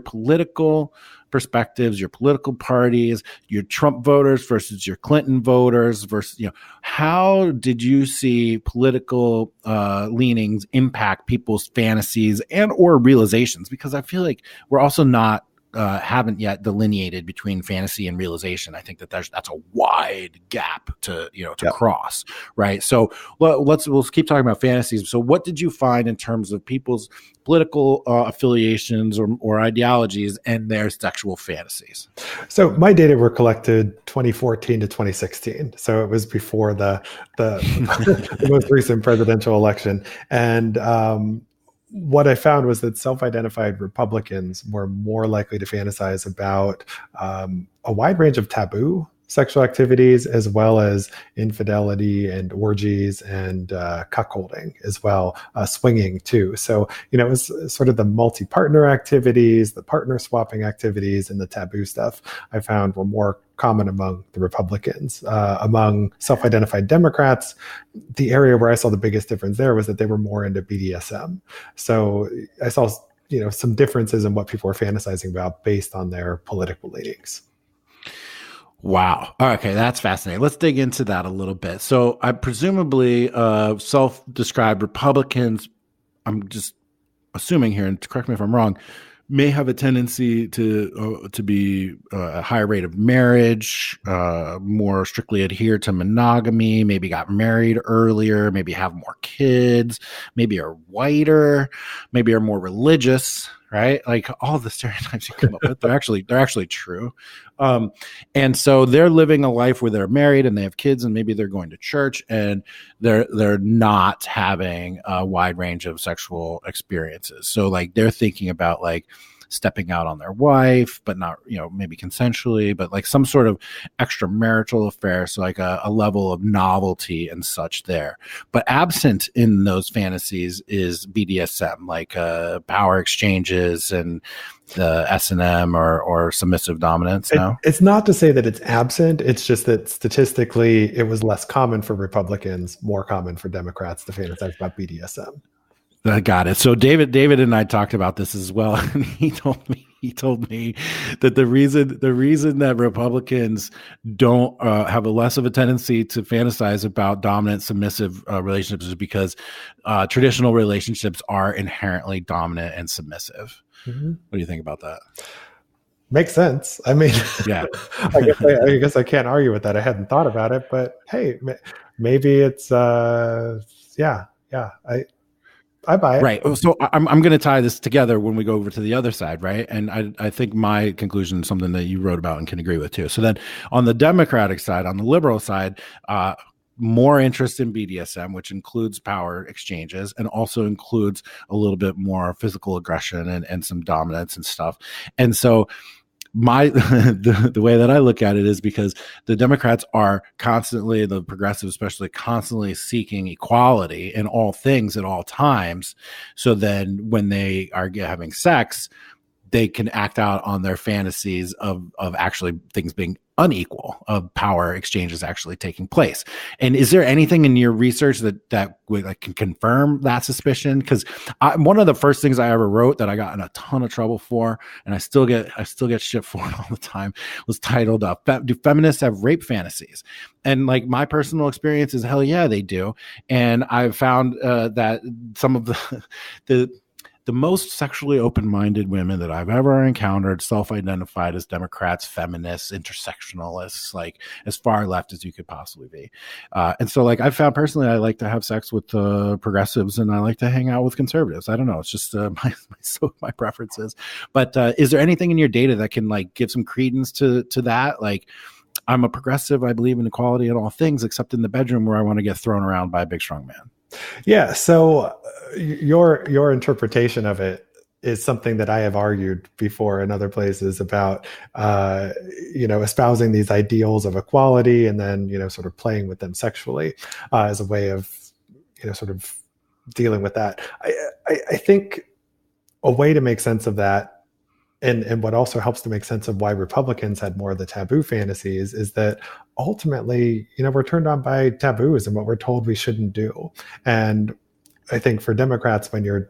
political perspectives, your political parties, your Trump voters versus your Clinton voters versus, how did you see political leanings impact people's fantasies and or realizations? Because I feel like we're also haven't yet delineated between fantasy and realization. I think that that's a wide gap to cross, right? So we'll keep talking about fantasies. So what did you find in terms of people's political affiliations or ideologies and their sexual fantasies? So my data were collected 2014 to 2016. So it was before the the most recent presidential election. And what I found was that self-identified Republicans were more likely to fantasize about a wide range of taboo sexual activities, as well as infidelity and orgies and cuckolding as well, swinging too. So, it was sort of the multi-partner activities, the partner swapping activities, and the taboo stuff I found were more common among the Republicans. Among self-identified Democrats, the area where I saw the biggest difference there was that they were more into BDSM. So I saw, some differences in what people were fantasizing about based on their political leanings. Wow. Okay, that's fascinating. Let's dig into that a little bit. So I presumably self-described Republicans, I'm just assuming here, and correct me if I'm wrong, may have a tendency to be a higher rate of marriage, more strictly adhere to monogamy, maybe got married earlier, maybe have more kids, maybe are whiter, maybe are more religious, right? Like all the stereotypes you come up with, they're actually true. And so they're living a life where they're married and they have kids and maybe they're going to church and they're not having a wide range of sexual experiences. So like they're thinking about like stepping out on their wife, but not, maybe consensually, but like some sort of extramarital affair. So like a level of novelty and such there. But absent in those fantasies is BDSM, like power exchanges and the S&amp or submissive dominance now? It's not to say that it's absent. It's just that statistically it was less common for Republicans, more common for Democrats to fantasize about BDSM. I got it. So David and I talked about this as well. And he told me that the reason that Republicans don't have a less of a tendency to fantasize about dominant submissive relationships is because traditional relationships are inherently dominant and submissive. Mm-hmm. What do you think about that? Makes sense. I mean, yeah, I guess I can't argue with that. I hadn't thought about it, but hey, maybe it's I buy it. Right. So I'm going to tie this together when we go over to the other side, right? And I think my conclusion is something that you wrote about and can agree with too. So then on the Democratic side, on the liberal side, more interest in BDSM, which includes power exchanges and also includes a little bit more physical aggression and some dominance and stuff. And so the way that I look at it is because the Democrats are constantly, the progressives especially, constantly seeking equality in all things at all times. So then when they are having sex, they can act out on their fantasies of actually things being unequal, of power exchanges actually taking place. And is there anything in your research that can confirm that suspicion? Because one of the first things I ever wrote that I got in a ton of trouble for, and I still get shit for it all the time, was titled "Do Feminists Have Rape Fantasies?" And like my personal experience is, hell yeah, they do. And I've found that some of the most sexually open-minded women that I've ever encountered self-identified as Democrats, feminists, intersectionalists, like as far left as you could possibly be. And so like I've found personally, I like to have sex with progressives and I like to hang out with conservatives. I don't know. It's just my preferences. But is there anything in your data that can like give some credence to that? Like, I'm a progressive. I believe in equality in all things, except in the bedroom where I want to get thrown around by a big, strong man. Yeah. So your interpretation of it is something that I have argued before in other places about, espousing these ideals of equality and then, sort of playing with them sexually as a way of, sort of dealing with that. I think a way to make sense of that, and what also helps to make sense of why Republicans had more of the taboo fantasies, is that ultimately, we're turned on by taboos and what we're told we shouldn't do. And I think for Democrats, when you're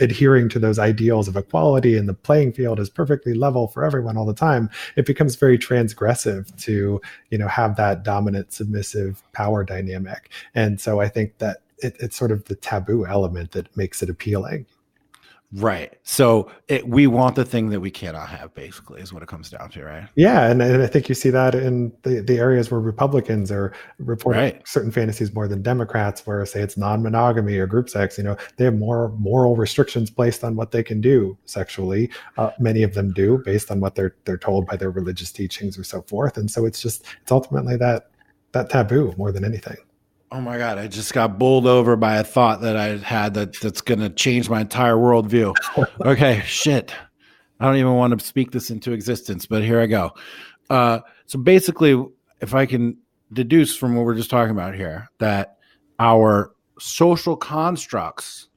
adhering to those ideals of equality and the playing field is perfectly level for everyone all the time, it becomes very transgressive to, have that dominant submissive power dynamic. And so I think that it's sort of the taboo element that makes it appealing. Right. So we want the thing that we cannot have, basically, is what it comes down to, right? Yeah. And I think you see that in the areas where Republicans are reporting certain fantasies more than Democrats, where say it's non-monogamy or group sex, they have more moral restrictions placed on what they can do sexually. Many of them do, based on what they're told by their religious teachings or so forth. And so it's ultimately that taboo more than anything. Oh my God, I just got bowled over by a thought that I had that's going to change my entire worldview. Okay, shit. I don't even want to speak this into existence, but here I go. So basically, if I can deduce from what we're just talking about here, that our social constructs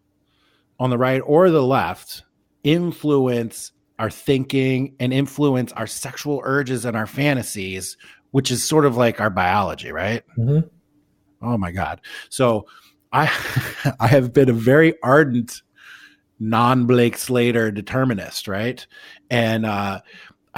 on the right or the left influence our thinking and influence our sexual urges and our fantasies, which is sort of like our biology, right? Mm-hmm. Oh my God. So I have been a very ardent non-Blake Slater determinist, right? And I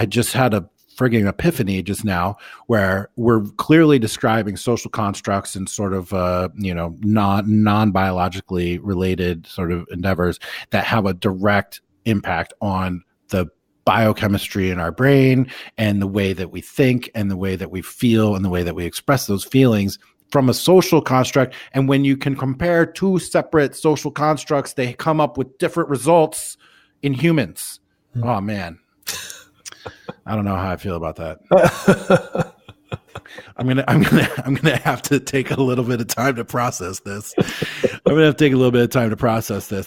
just had a frigging epiphany just now where we're clearly describing social constructs and sort of, non-biologically related sort of endeavors that have a direct impact on the biochemistry in our brain and the way that we think and the way that we feel and the way that we express those feelings from a social construct. And when you can compare two separate social constructs, they come up with different results in humans. Oh man. I don't know how I feel about that. I'm gonna have to take a little bit of time to process this.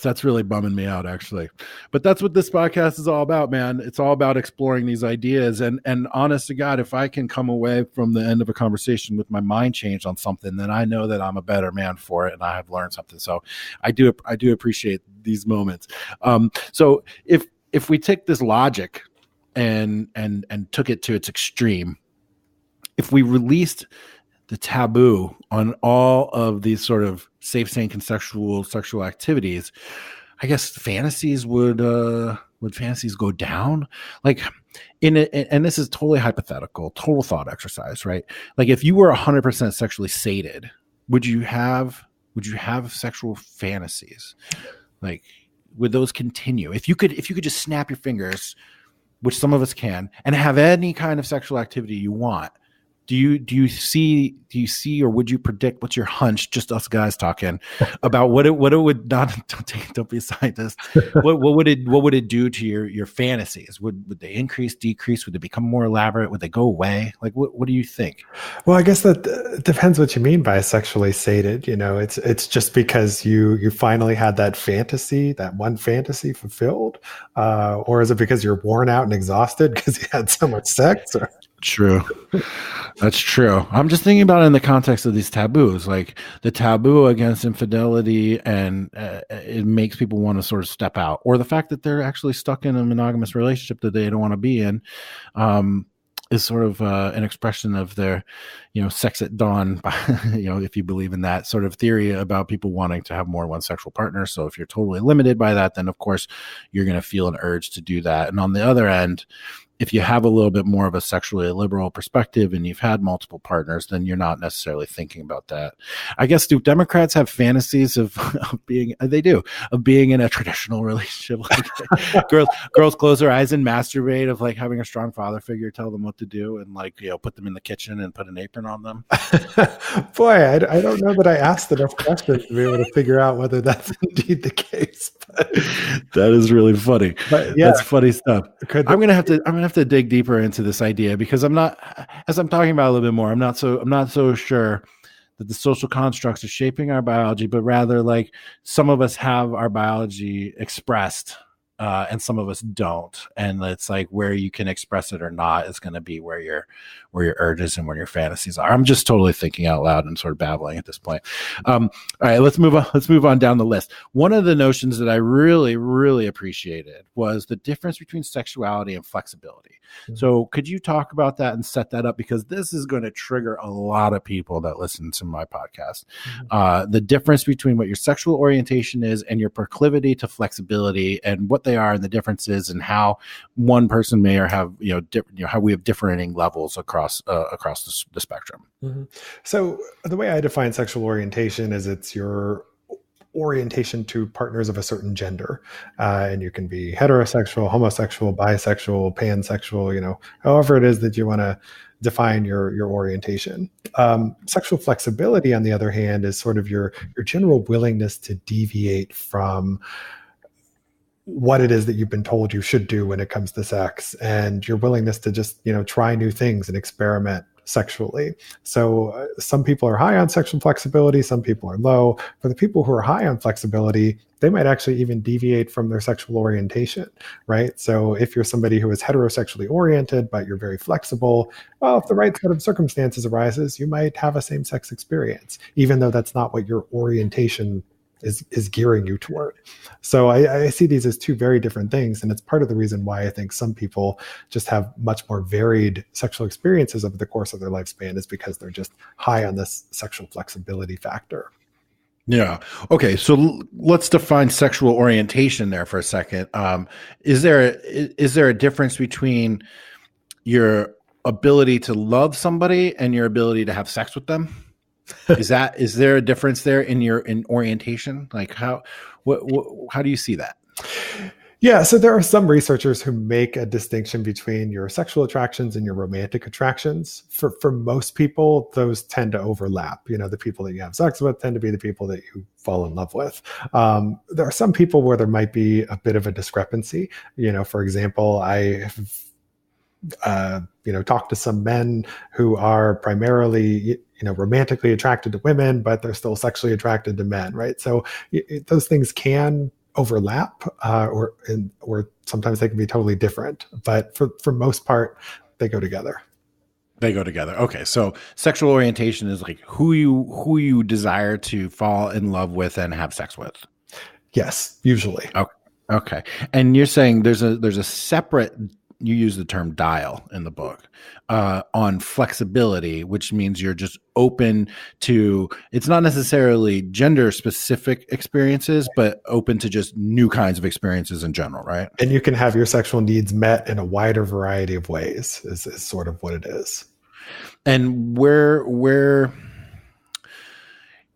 That's really bumming me out, actually. But that's what this podcast is all about, man. It's all about exploring these ideas. And honest to God, if I can come away from the end of a conversation with my mind changed on something, then I know that I'm a better man for it, and I have learned something. So I do appreciate these moments. So if we take this logic and took it to its extreme, if we released the taboo on all of these sort of safe, sane, consensual sexual activities, I guess fantasies would fantasies go down? Like and this is totally hypothetical, total thought exercise, right? Like if you were 100% sexually sated, would you have sexual fantasies? Like would those continue? If you could just snap your fingers, which some of us can, and have any kind of sexual activity you want, do you see or would you predict, what's your hunch, just us guys talking, about what it would not, don't be a scientist, what would it do to your fantasies? Would they increase, decrease? Would they become more elaborate? Would they go away? Like, what do you think? Well, I guess that depends what you mean by sexually sated. It's just because you finally had that fantasy, that one fantasy fulfilled, or is it because you're worn out and exhausted because you had so much sex? Or... True. That's true. I'm just thinking about it in the context of these taboos, like the taboo against infidelity, and it makes people want to sort of step out, or the fact that they're actually stuck in a monogamous relationship that they don't want to be in, is sort of an expression of their, sex at dawn, if you believe in that sort of theory about people wanting to have more than one sexual partner. So if you're totally limited by that, then of course you're going to feel an urge to do that. And on the other end, if you have a little bit more of a sexually liberal perspective and you've had multiple partners, then you're not necessarily thinking about that. I guess, do Democrats have fantasies of being, they do, of being in a traditional relationship? Like girls close their eyes and masturbate, of like having a strong father figure tell them what to do, and put them in the kitchen and put an apron on them. Boy, I don't know that I asked enough questions to be able to figure out whether that's indeed the case. But, that is really funny. But yeah, that's funny stuff. I'm gonna have to dig deeper into this idea, because I'm not, as I'm talking about a little bit more, I'm not so sure that the social constructs are shaping our biology, but rather like some of us have our biology expressed, and some of us don't, and it's like where you can express it or not is going to be where your urges and where your fantasies are. I'm just totally thinking out loud and sort of babbling at this point. All right, let's move on down the list. One of the notions that I really, really appreciated was the difference between sexuality and flexibility. Mm-hmm. So could you talk about that and set that up? Because this is going to trigger a lot of people that listen to my podcast. Mm-hmm. The difference between what your sexual orientation is and your proclivity to flexibility, and what they are, and the differences, and how one person may or have, how we have differing levels across the spectrum. Mm-hmm. So the way I define sexual orientation is it's your orientation to partners of a certain gender, and you can be heterosexual, homosexual, bisexual, pansexual, however it is that you want to define your orientation. Sexual flexibility, on the other hand, is sort of your general willingness to deviate from what it is that you've been told you should do when it comes to sex, and your willingness to just, try new things and experiment sexually. So some people are high on sexual flexibility, some people are low. For the people who are high on flexibility, they might actually even deviate from their sexual orientation, right? So if you're somebody who is heterosexually oriented, but you're very flexible, well, if the right set of circumstances arises, you might have a same-sex experience, even though that's not what your orientation is gearing you toward. So I see these as two very different things. And it's part of the reason why I think some people just have much more varied sexual experiences over the course of their lifespan, is because they're just high on this sexual flexibility factor. Yeah. Okay. So let's define sexual orientation there for a second. Is there a difference between your ability to love somebody and your ability to have sex with them? Is there a difference there in orientation? Like how do you see that? Yeah, so there are some researchers who make a distinction between your sexual attractions and your romantic attractions. For most people, those tend to overlap. The people that you have sex with tend to be the people that you fall in love with. There are some people where there might be a bit of a discrepancy. For example, I have talked to some men who are primarily romantically attracted to women, but they're still sexually attracted to men, right? So those things can overlap, or sometimes they can be totally different. But for most part, they go together. They go together. Okay, so sexual orientation is like who you desire to fall in love with and have sex with. Yes, usually. Okay, and you're saying there's a separate. You use the term dial in the book on flexibility, which means you're just open to, it's not necessarily gender specific experiences, but open to just new kinds of experiences in general, right? And you can have your sexual needs met in a wider variety of ways is sort of what it is. And where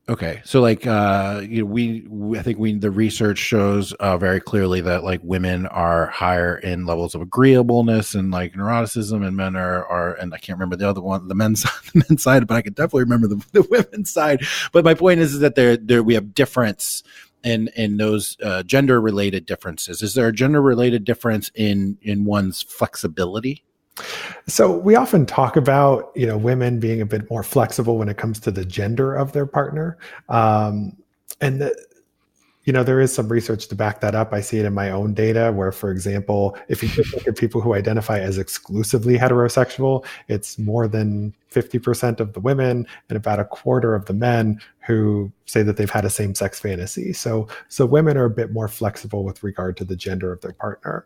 Okay. So like, I think the research shows very clearly that like women are higher in levels of agreeableness and like neuroticism, and men are, and I can't remember the other one, the men's, the men's side, but I can definitely remember the women's side. But my point is that we have difference in those gender related differences. Is there a gender related difference in one's flexibility? So we often talk about, women being a bit more flexible when it comes to the gender of their partner. And there is some research to back that up. I see it in my own data where, for example, if you just look at people who identify as exclusively heterosexual, it's more than 50% of the women and about a quarter of the men who say that they've had a same-sex fantasy. So women are a bit more flexible with regard to the gender of their partner.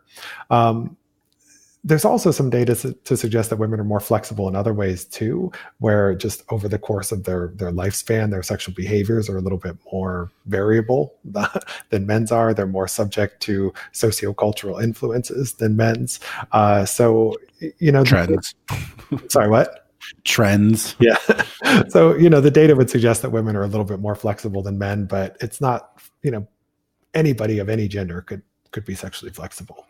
There's also some data to suggest that women are more flexible in other ways too, where just over the course of their lifespan, their sexual behaviors are a little bit more variable than men's are. They're more subject to sociocultural influences than men's. Trends. Sorry, what? Trends. Yeah. So, the data would suggest that women are a little bit more flexible than men, but it's not, anybody of any gender could be sexually flexible.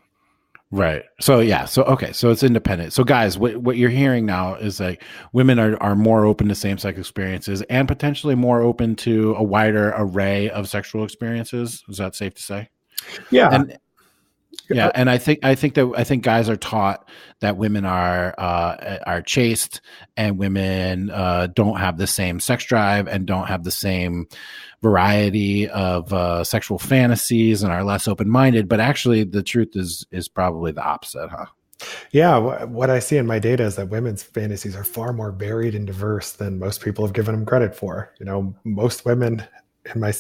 Right. So yeah. So okay. So it's independent. So guys, what you're hearing now is like women are more open to same sex experiences and potentially more open to a wider array of sexual experiences. Is that safe to say? Yeah. And yeah, and I think guys are taught that women are chaste and women don't have the same sex drive and don't have the same variety of sexual fantasies and are less open-minded. But actually, the truth is probably the opposite, huh? Yeah, what I see in my data is that women's fantasies are far more varied and diverse than most people have given them credit for. Most women in my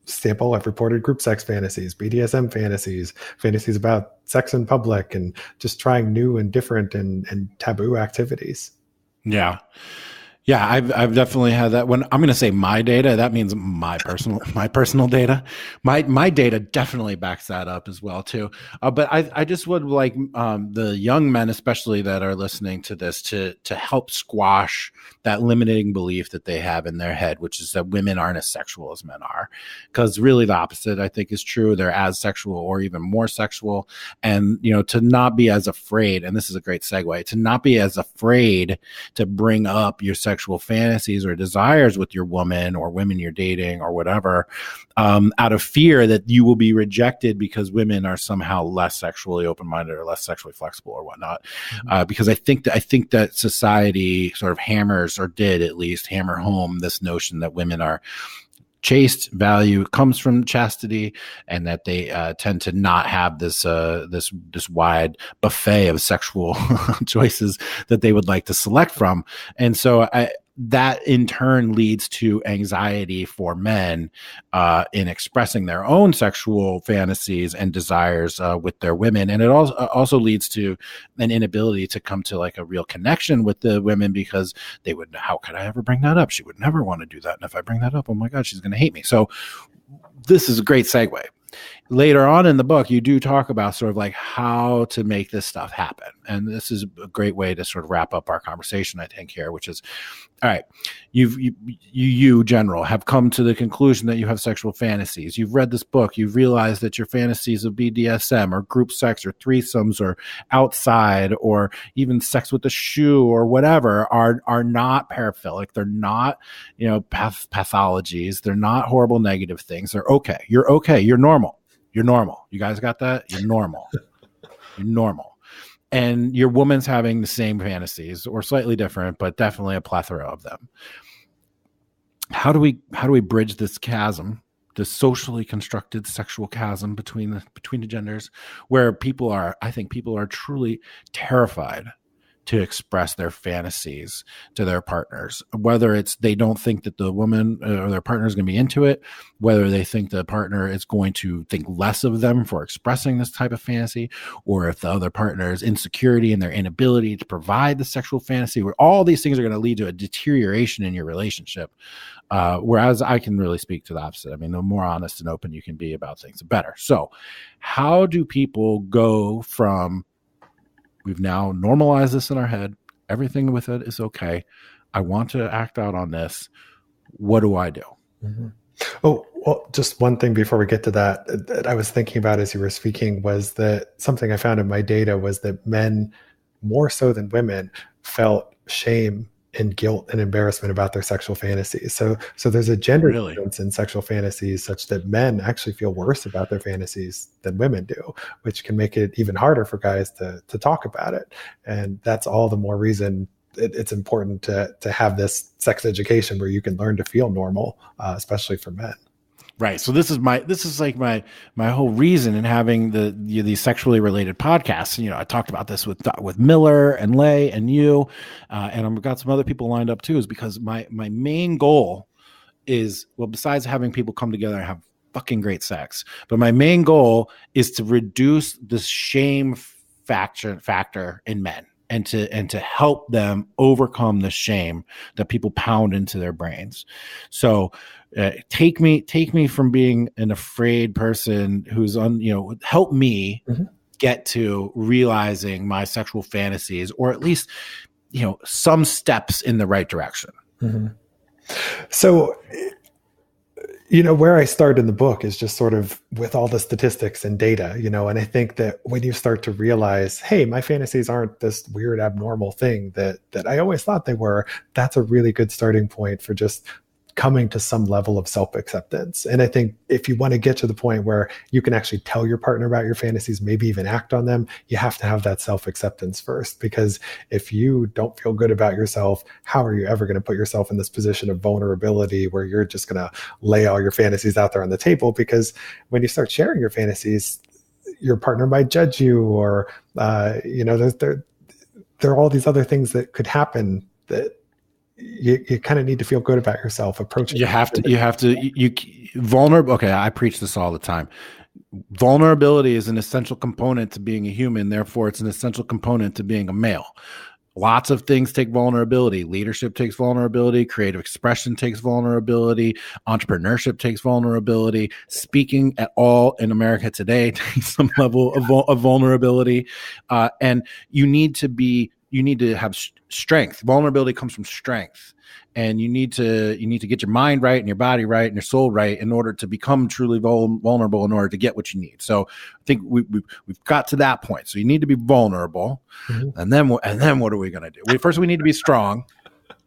sample have reported group sex fantasies, BDSM fantasies about sex in public, and just trying new and different and taboo activities. Yeah. Yeah, I've definitely had that. When I'm going to say my data, that means my personal data. My data definitely backs that up as well too. But I just would like the young men, especially that are listening to this, to help squash that limiting belief that they have in their head, which is that women aren't as sexual as men are, because really the opposite I think is true. They're as sexual or even more sexual, and to not be as afraid. And this is a great segue, to not be as afraid to bring up your sexual fantasies or desires with your woman or women you're dating or whatever, out of fear that you will be rejected because women are somehow less sexually open-minded or less sexually flexible or whatnot. Because I think that society sort of hammers, or did at least hammer home, this notion that women are chaste, value comes from chastity, and that they tend to not have this wide buffet of sexual choices that they would like to select from. And so that in turn leads to anxiety for men in expressing their own sexual fantasies and desires with their women. And it also leads to an inability to come to like a real connection with the women, because they would, how could I ever bring that up? She would never want to do that. And if I bring that up, oh my God, she's going to hate me. So this is a great segue. Later on in the book, you do talk about sort of like how to make this stuff happen. And this is a great way to sort of wrap up our conversation, I think, here, which is, all right, you general have come to the conclusion that you have sexual fantasies. You've read this book. You've realized that your fantasies of BDSM or group sex or threesomes or outside or even sex with a shoe or whatever are not paraphilic. They're not, pathologies. They're not horrible negative things. They're okay. You're okay. You're normal. You're normal. You guys got that? You're normal. You're normal. And your woman's having the same fantasies or slightly different, but definitely a plethora of them. How do we bridge this chasm, this socially constructed sexual chasm between the genders, where I think people are truly terrified to express their fantasies to their partners, whether it's they don't think that the woman or their partner is going to be into it, whether they think the partner is going to think less of them for expressing this type of fantasy, or if the other partner's insecurity and their inability to provide the sexual fantasy, where all these things are going to lead to a deterioration in your relationship. Whereas I can really speak to the opposite. I mean, the more honest and open you can be about things, the better. So how do people go from, we've now normalized this in our head, everything with it is okay, I want to act out on this, what do I do? Mhm. Oh, well, just one thing before we get to that I was thinking about as you were speaking was that something I found in my data was that men, more so than women, felt shame and guilt and embarrassment about their sexual fantasies. So there's a gender Really? difference in sexual fantasies such that men actually feel worse about their fantasies than women do, which can make it even harder for guys to talk about it. And that's all the more reason it's important to have this sex education where you can learn to feel normal, especially for men. Right. So this is like my whole reason in having these sexually related podcasts. I talked about this with Miller and Lay and you, and I've got some other people lined up too. Is because my main goal is, well, besides having people come together and have fucking great sex, but my main goal is to reduce the shame factor in men, and to help them overcome the shame that people pound into their brains. So take me from being an afraid person who's help me get to realizing my sexual fantasies, or at least some steps in the right direction. So where I start in the book is just sort of with all the statistics and data, and I think that when you start to realize, hey, my fantasies aren't this weird abnormal thing that I always thought they were, that's a really good starting point for just coming to some level of self-acceptance. And I think if you want to get to the point where you can actually tell your partner about your fantasies, maybe even act on them, you have to have that self-acceptance first. Because if you don't feel good about yourself, how are you ever going to put yourself in this position of vulnerability where you're just going to lay all your fantasies out there on the table? Because when you start sharing your fantasies, your partner might judge you, or there are all these other things that could happen that you kind of need to feel good about yourself approaching. Vulnerable. Okay. I preach this all the time. Vulnerability is an essential component to being a human. Therefore, it's an essential component to being a male. Lots of things take vulnerability. Leadership takes vulnerability. Creative expression takes vulnerability. Entrepreneurship takes vulnerability. Speaking at all in America today takes some level of vulnerability. And you need to have strength. Vulnerability comes from strength, and you need to get your mind right and your body right and your soul right in order to become truly vulnerable, in order to get what you need. So I think we've got to that point. So you need to be vulnerable, and then what are we going to do? First we need to be strong,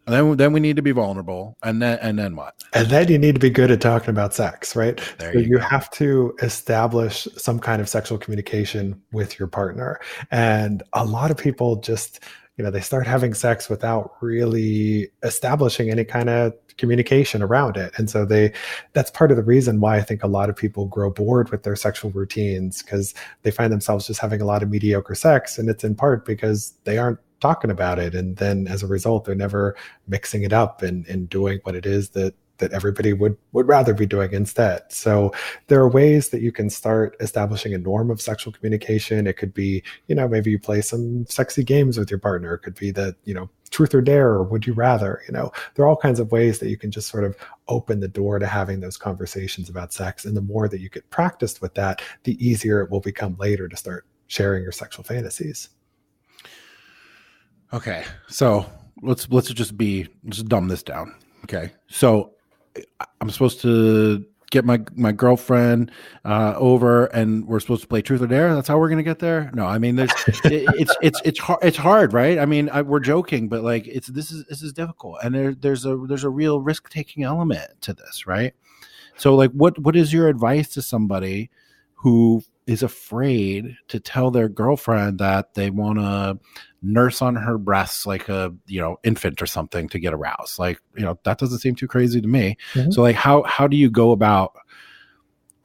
and then we need to be vulnerable, and then what? And then you need to be good at talking about sex, right? There so you go. have to establish some kind of sexual communication with your partner. And a lot of people just, they start having sex without really establishing any kind of communication around it. And so that's part of the reason why I think a lot of people grow bored with their sexual routines, because they find themselves just having a lot of mediocre sex. And it's in part because they aren't talking about it. And then as a result, they're never mixing it up and doing what it is that everybody would rather be doing instead. So there are ways that you can start establishing a norm of sexual communication. It could be, maybe you play some sexy games with your partner. It could be that, truth or dare, or would you rather, there are all kinds of ways that you can just sort of open the door to having those conversations about sex. And the more that you get practiced with that, the easier it will become later to start sharing your sexual fantasies. Okay. So let's just dumb this down. Okay. So I'm supposed to get my girlfriend over, and we're supposed to play truth or dare. That's how we're going to get there. No, I mean, it's hard, right? I mean, we're joking, but like this is difficult, and there's a real risk taking element to this, right? So like, what is your advice to somebody who is afraid to tell their girlfriend that they want to nurse on her breasts like a infant or something to get aroused? Like, that doesn't seem too crazy to me. So like, how do you go about,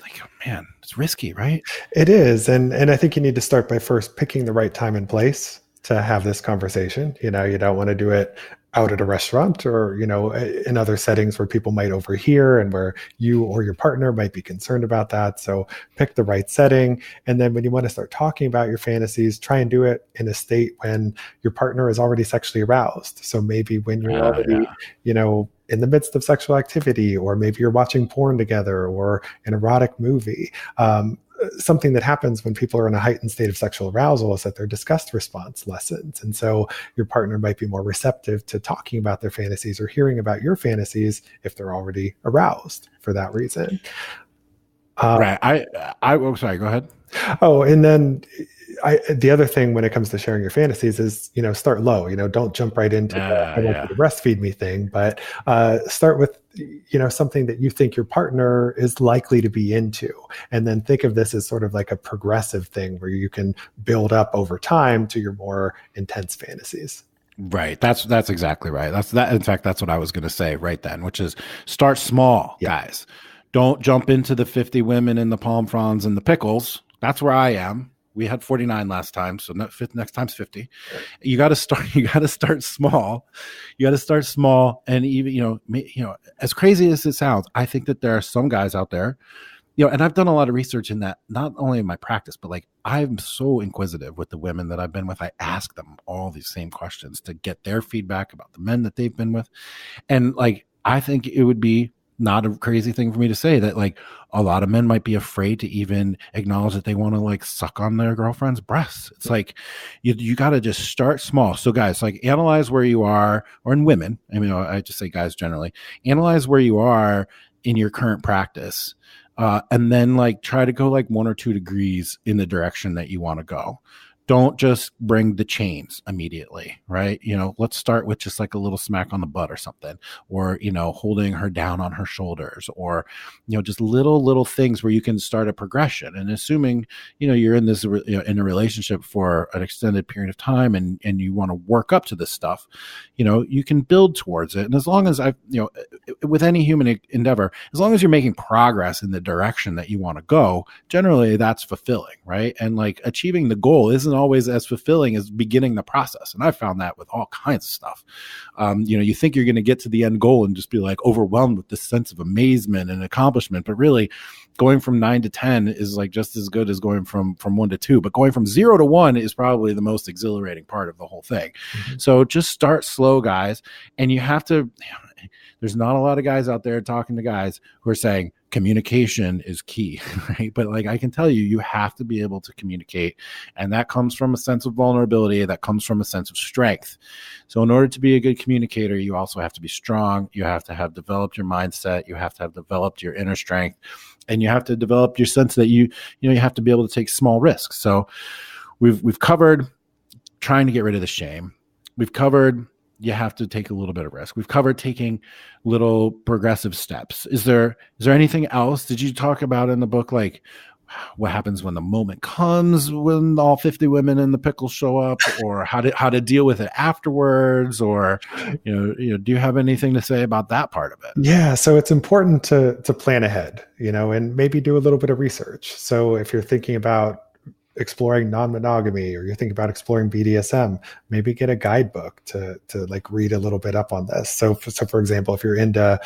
like, man, it's risky, right? It is. And I think you need to start by first picking the right time and place to have this conversation. You don't want to do it out at a restaurant or, in other settings where people might overhear and where you or your partner might be concerned about that. So pick the right setting. And then when you want to start talking about your fantasies, try and do it in a state when your partner is already sexually aroused. So maybe when you're already, in the midst of sexual activity, or maybe you're watching porn together or an erotic movie. something that happens when people are in a heightened state of sexual arousal is that their disgust response lessens. And so your partner might be more receptive to talking about their fantasies or hearing about your fantasies if they're already aroused for that reason. Right. Sorry, go ahead. Oh, and then the other thing when it comes to sharing your fantasies is, start low. Don't jump right into I want you to breastfeed me thing, but start with, something that you think your partner is likely to be into. And then think of this as sort of like a progressive thing where you can build up over time to your more intense fantasies. Right. That's exactly right. In fact, that's what I was going to say right then, which is start small, guys. Don't jump into the 50 women and the palm fronds and the pickles. That's where I am. We had 49 last time, so next time's 50. You got to start. You got to start small. You got to start small, and even as crazy as it sounds, I think that there are some guys out there, and I've done a lot of research in that, not only in my practice, but like I'm so inquisitive with the women that I've been with. I ask them all these same questions to get their feedback about the men that they've been with, and like I think it would be not a crazy thing for me to say that like a lot of men might be afraid to even acknowledge that they want to like suck on their girlfriend's breasts. It's like you got to just start small. So guys, like analyze where you are, or in women, I just say guys generally, analyze where you are in your current practice, and then like try to go like 1 or 2 degrees in the direction that you want to go. Don't just bring the chains immediately, right? Let's start with just like a little smack on the butt or something, or, holding her down on her shoulders, or, just little things where you can start a progression. And assuming, you're in this, in a relationship for an extended period of time and you want to work up to this stuff, you can build towards it. And as long as with any human endeavor, as long as you're making progress in the direction that you want to go, generally that's fulfilling, right? And like achieving the goal isn't always as fulfilling as beginning the process. And I've found that with all kinds of stuff. You think you're going to get to the end goal and just be like overwhelmed with this sense of amazement and accomplishment, but really going from 9 to 10 is like just as good as going from 1 to 2, but going from 0 to 1 is probably the most exhilarating part of the whole thing. Mm-hmm. So just start slow, guys. And you have to, there's not a lot of guys out there talking to guys who are saying communication is key, right? But like I can tell you, you have to be able to communicate, and that comes from a sense of vulnerability, that comes from a sense of strength. So in order to be a good communicator, you also have to be strong. You have to have developed your mindset. You have to have developed your inner strength, and you have to develop your sense that you have to be able to take small risks. So we've covered trying to get rid of the shame. We've covered you have to take a little bit of risk. We've covered taking little progressive steps. Is there anything else? Did you talk about in the book, like what happens when the moment comes, when all 50 women in the pickle show up, or how to deal with it afterwards? Or, do you have anything to say about that part of it? Yeah. So it's important to plan ahead, and maybe do a little bit of research. So if you're thinking about exploring non-monogamy, or you're thinking about exploring BDSM, maybe get a guidebook to like read a little bit up on this. So for example, if you're into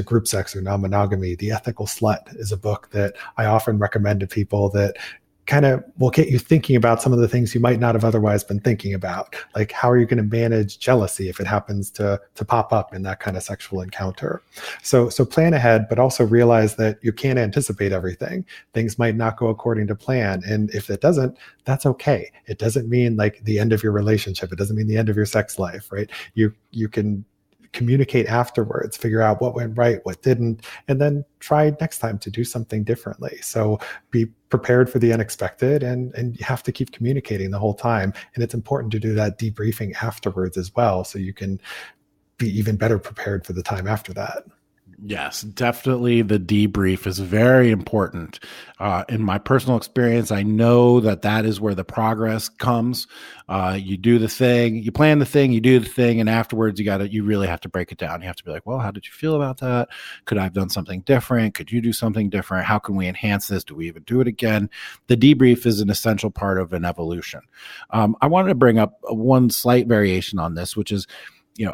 group sex or non-monogamy, The Ethical Slut is a book that I often recommend to people that kind of will get you thinking about some of the things you might not have otherwise been thinking about. Like, how are you going to manage jealousy if it happens to pop up in that kind of sexual encounter? So plan ahead, but also realize that you can't anticipate everything. Things might not go according to plan. And if it doesn't, that's okay. It doesn't mean like the end of your relationship. It doesn't mean the end of your sex life, right? You can communicate afterwards, figure out what went right, what didn't, and then try next time to do something differently. So be prepared for the unexpected, and you have to keep communicating the whole time. And it's important to do that debriefing afterwards as well, so you can be even better prepared for the time after that. Yes, definitely. The debrief is very important. In my personal experience, I know that is where the progress comes. You do the thing, you plan the thing, you do the thing, and afterwards you really have to break it down. You have to be like, well, how did you feel about that? Could I have done something different? Could you do something different? How can we enhance this? Do we even do it again? The debrief is an essential part of an evolution. I wanted to bring up one slight variation on this, which is,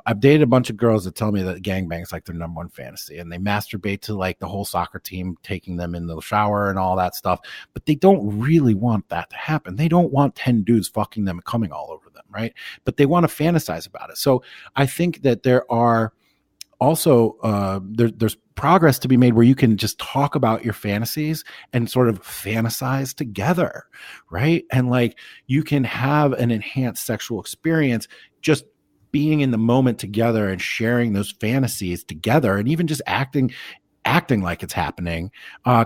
I've dated a bunch of girls that tell me that gangbang is like their number one fantasy, and they masturbate to like the whole soccer team taking them in the shower and all that stuff, but they don't really want that to happen. They don't want 10 dudes fucking them and coming all over them, right? But they want to fantasize about it. So I think that there are also there's progress to be made where you can just talk about your fantasies and sort of fantasize together, right? And like you can have an enhanced sexual experience just being in the moment together and sharing those fantasies together, and even just acting like it's happening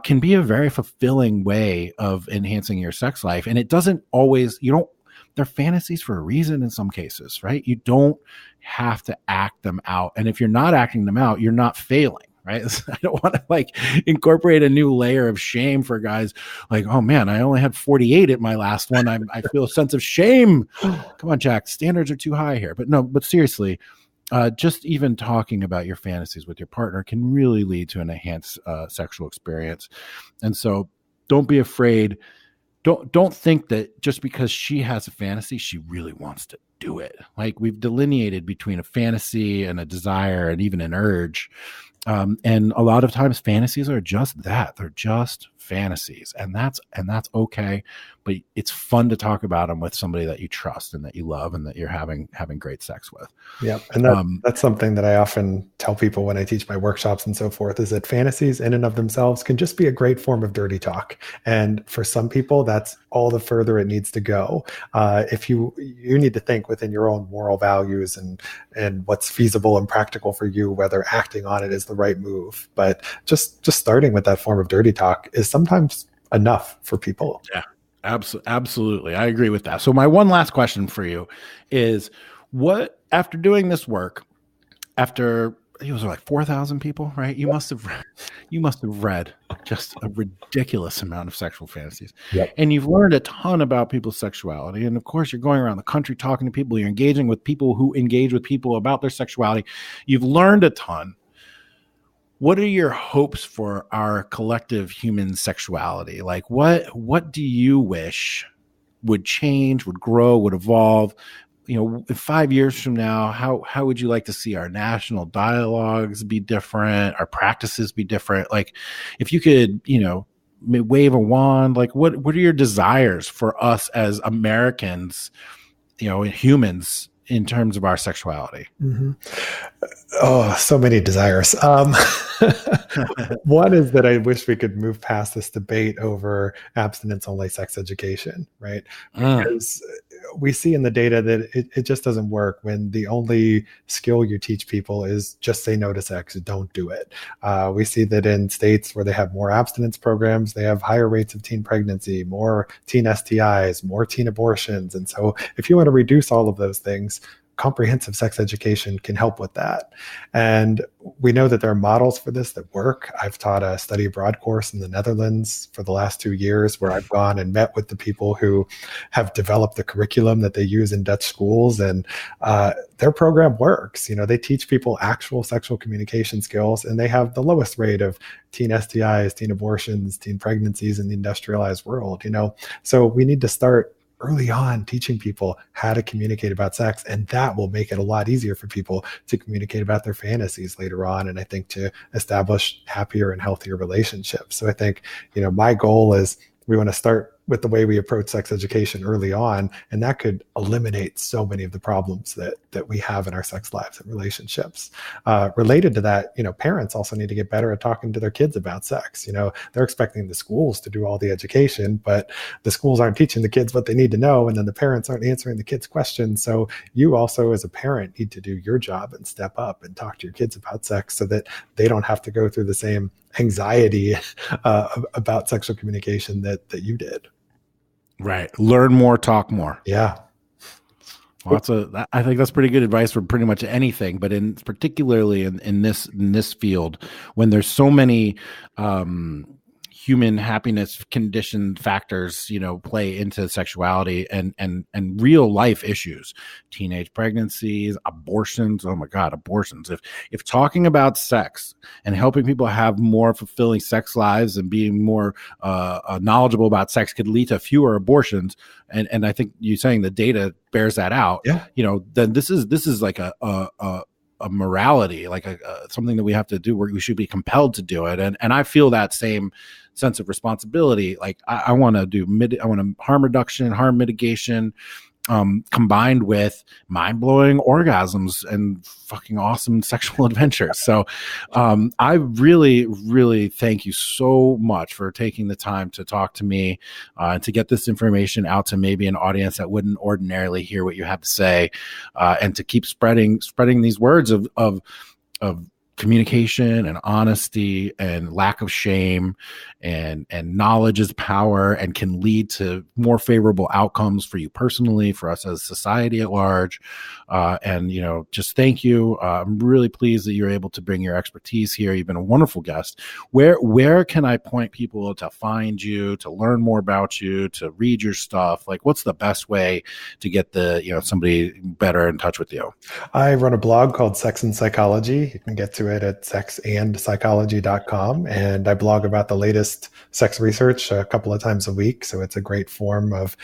can be a very fulfilling way of enhancing your sex life. And it doesn't always, they're fantasies for a reason in some cases, right? You don't have to act them out. And if you're not acting them out, you're not failing, right? I don't want to like incorporate a new layer of shame for guys like, oh man, I only had 48 at my last one. I feel a sense of shame. Come on, Jack, standards are too high here. But seriously, just even talking about your fantasies with your partner can really lead to an enhanced sexual experience. And so don't be afraid. Don't think that just because she has a fantasy, she really wants to do it. Like we've delineated between a fantasy and a desire and even an urge. And a lot of times fantasies are just that. They're just fantasies, and that's okay. But it's fun to talk about them with somebody that you trust and that you love and that you're having great sex with. Yeah. And that's something that I often tell people when I teach my workshops and so forth, is that fantasies in and of themselves can just be a great form of dirty talk. And for some people, that's all the further it needs to go. If you need to think within your own moral values and what's feasible and practical for you, whether acting on it is the right move. But just starting with that form of dirty talk is sometimes enough for people. Yeah, absolutely. I agree with that. So my one last question for you is, what, after doing this work, after it was like 4,000 people, right? You must have read just a ridiculous amount of sexual fantasies. Yep. And you've learned a ton about people's sexuality. And of course, you're going around the country talking to people, you're engaging with people who engage with people about their sexuality. You've learned a ton. What are your hopes for our collective human sexuality? Like what do you wish would change, would grow, would evolve? In 5 years from now, how would you like to see our national dialogues be different, our practices be different? Like if you could, wave a wand, like what are your desires for us as Americans, humans, in terms of our sexuality? Mm-hmm. Oh, so many desires. One is that I wish we could move past this debate over abstinence-only sex education, right? Because we see in the data that it just doesn't work when the only skill you teach people is just say no to sex, don't do it. We see that in states where they have more abstinence programs, they have higher rates of teen pregnancy, more teen STIs, more teen abortions. And so if you want to reduce all of those things, comprehensive sex education can help with that. And we know that there are models for this that work. I've taught a study abroad course in the Netherlands for the last 2 years, where I've gone and met with the people who have developed the curriculum that they use in Dutch schools. And their program works. They teach people actual sexual communication skills, and they have the lowest rate of teen STIs, teen abortions, teen pregnancies in the industrialized world. So we need to start early on teaching people how to communicate about sex, and that will make it a lot easier for people to communicate about their fantasies later on, and I think to establish happier and healthier relationships. So I think, my goal is we want to start with the way we approach sex education early on, and that could eliminate so many of the problems that we have in our sex lives and relationships. Related to that, parents also need to get better at talking to their kids about sex. They're expecting the schools to do all the education, but the schools aren't teaching the kids what they need to know, and then the parents aren't answering the kids' questions. So you also, as a parent, need to do your job and step up and talk to your kids about sex so that they don't have to go through the same anxiety about sexual communication that you did. Right. Learn more, talk more. Yeah. Well, I think that's pretty good advice for pretty much anything, but particularly in this field, when there's so many human happiness condition factors, play into sexuality and real life issues, teenage pregnancies, abortions. Oh my God, abortions. If talking about sex and helping people have more fulfilling sex lives and being more knowledgeable about sex could lead to fewer abortions, and I think you saying the data bears that out. Yeah. Then this is like a morality, like something that we have to do, where we should be compelled to do it. And I feel that same sense of responsibility. Like I want to do harm reduction, harm mitigation. combined with mind-blowing orgasms and fucking awesome sexual adventures. So I really, really thank you so much for taking the time to talk to me and to get this information out to maybe an audience that wouldn't ordinarily hear what you have to say, and to keep spreading these words of communication and honesty and lack of shame, and knowledge is power and can lead to more favorable outcomes for you personally, for us as society at large. And, just thank you. I'm really pleased that you're able to bring your expertise here. You've been a wonderful guest. Where can I point people to find you, to learn more about you, to read your stuff? Like, what's the best way to get somebody better in touch with you? I run a blog called Sex and Psychology. You can get to it at sexandpsychology.com. And I blog about the latest sex research a couple of times a week. So it's a great form of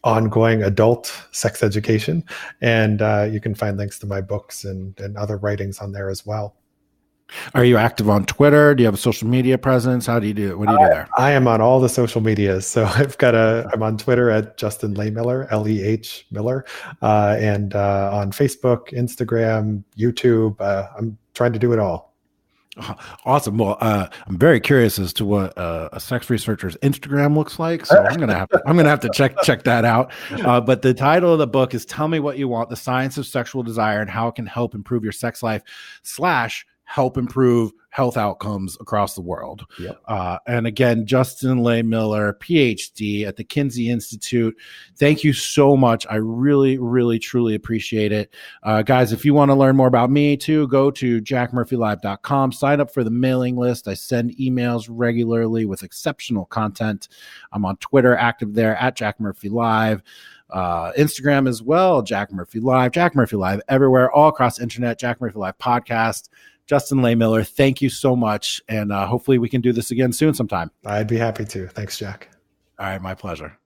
ongoing adult sex education. And you can find links to my books and other writings on there as well. Are you active on Twitter? Do you have a social media presence? How do you do it? What do you do there? I am on all the social medias. So I'm on Twitter at Justin Lehmiller, Leh Miller, and on Facebook, Instagram, YouTube. I'm trying to do it all. Awesome. Well, I'm very curious as to what a sex researcher's Instagram looks like. So I'm gonna have to check that out. But the title of the book is "Tell Me What You Want: The Science of Sexual Desire and How It Can Help Improve Your Sex Life / Help Improve Health Outcomes Across the World." Yep. And again, Justin Lehmiller, PhD at the Kinsey Institute. Thank you so much. I really, really, truly appreciate it. Guys, if you want to learn more about me too, go to jackmurphylive.com, sign up for the mailing list. I send emails regularly with exceptional content. I'm on Twitter, active there at Jack Murphy Live. Instagram as well, Jack Murphy Live, Jack Murphy Live everywhere, all across the internet, Jack Murphy Live podcast. Justin Lehmiller, thank you so much. And hopefully we can do this again soon sometime. I'd be happy to. Thanks, Jack. All right, my pleasure.